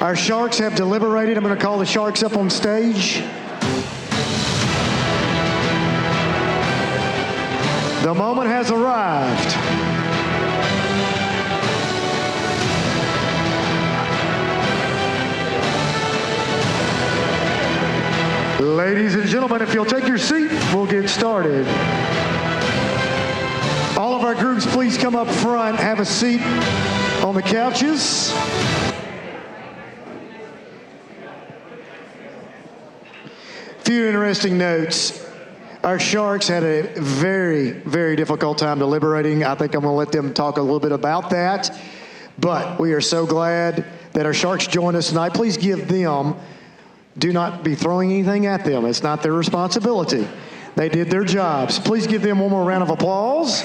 Our Sharks have deliberated. I'm going to call the Sharks up on stage. The moment has arrived. Ladies and gentlemen, if you'll take your seat, we'll get started. All of our groups, please come up front, have a seat on the couches. Few interesting notes. Our Sharks had a very, very difficult time deliberating. I think I'm going to let them talk a little bit about that. But we are so glad that our Sharks joined us tonight. Please give them, do not be throwing anything at them. It's not their responsibility. They did their jobs. Please give them one more round of applause.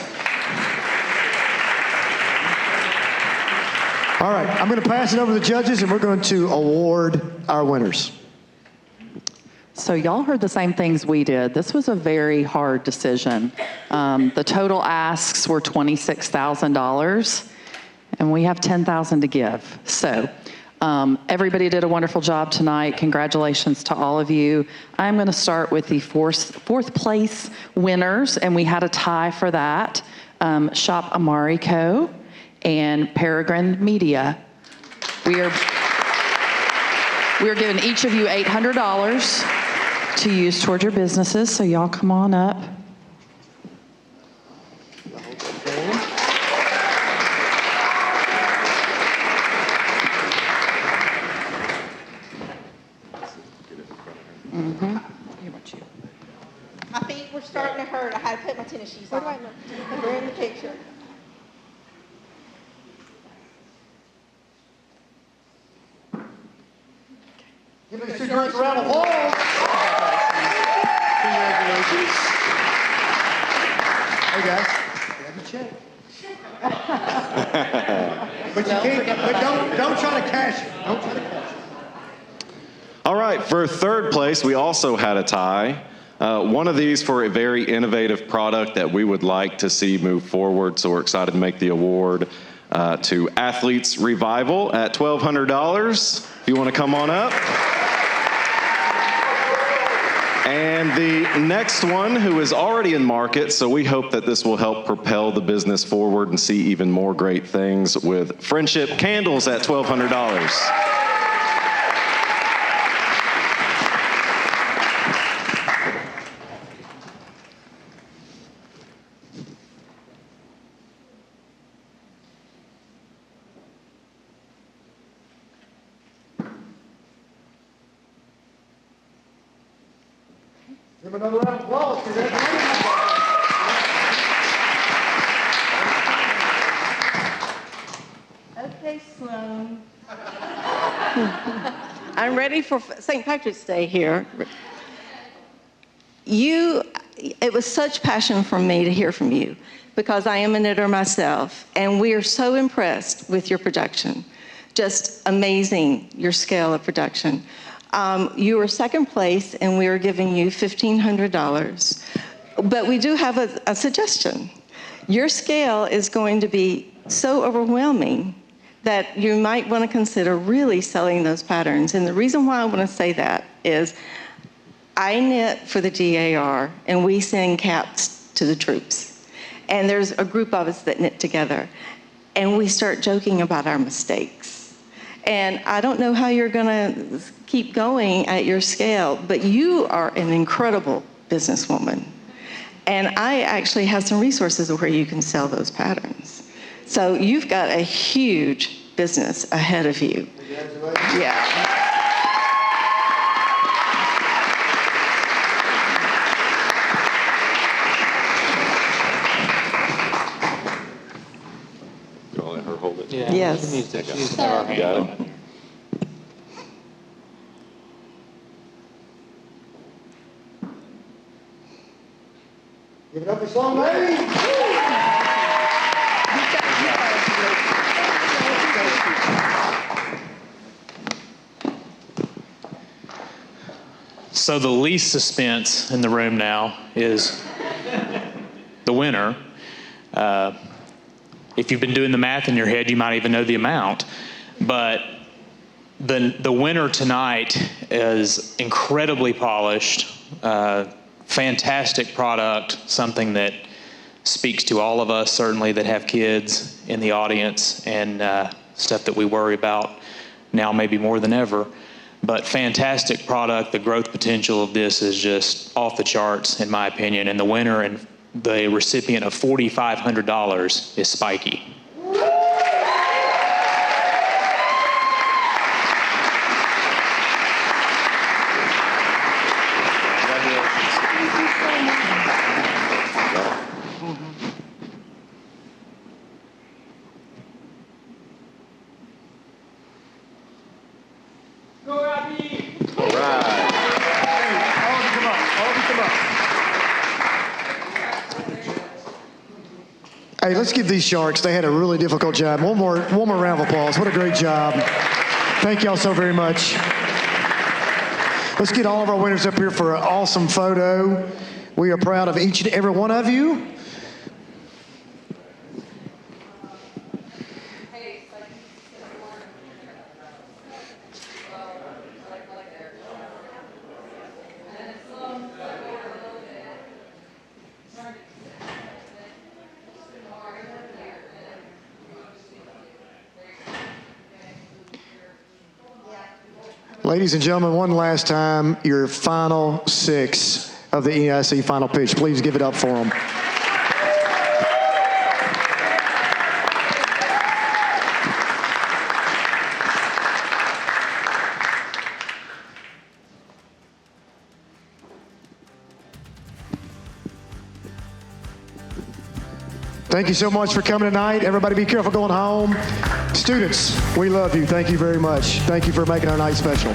All right, I'm going to pass it over to the judges, and we're going to award our winners. So y'all heard the same things we did. This was a very hard decision. The total asks were $26,000, and we have $10,000 to give. So everybody did a wonderful job tonight. Congratulations to all of you. I'm going to start with the fourth place winners, and we had a tie for that. Shop Amari Co. and Peregrine Media. We are giving each of you $800 to use toward your businesses, so y'all come on up. My feet were starting to hurt. I had to put my tennis shoes on. We're in the picture. Give me a round of applause. Congratulations. Hey guys, grab your check. But you can't. But don't try to cash it. Don't try to cash it. All right, for third place, we also had a tie. One of these for a very innovative product that we would like to see move forward, so we're excited to make the award to Athletes Revival at $1,200. If you want to come on up. And the next one, who is already in market, so we hope that this will help propel the business forward and see even more great things, with Friendship Candles at $1,200. Give him another round of applause. Congratulations. Okay, Sloan. I'm ready for St. Patrick's Day here. It was such passion from me to hear from you, because I am a knitter myself, and we are so impressed with your production. Just amazing, your scale of production. You were second place, and we are giving you $1,500. But we do have a suggestion. Your scale is going to be so overwhelming that you might want to consider really selling those patterns. And the reason why I want to say that is I knit for the DAR, and we send caps to the troops. And there's a group of us that knit together, and we start joking about our mistakes. And I don't know how you're going to keep going at your scale, but you are an incredible businesswoman. And I actually have some resources where you can sell those patterns. So you've got a huge business ahead of you. Congratulations. Yeah. You want to let her hold it? Yeah. Yes. She needs to have her hand on it. Give it up for Sloan, ladies. So the least suspense in the room now is the winner. If you've been doing the math in your head, you might even know the amount. But the winner tonight is incredibly polished, fantastic product, something that speaks to all of us, certainly, that have kids in the audience, and stuff that we worry about now maybe more than ever. But fantastic product. The growth potential of this is just off the charts, in my opinion. And the winner and the recipient of $4,500 is Spiky. Hey, let's give these Sharks, they had a really difficult job. One more round of applause. What a great job. Thank y'all so very much. Let's get all of our winners up here for an awesome photo. We are proud of each and every one of you. Ladies and gentlemen, one last time, your final 6 of the EIC final pitch. Please give it up for them. Thank you so much for coming tonight. Everybody be careful going home. Students, we love you. Thank you very much. Thank you for making our night special.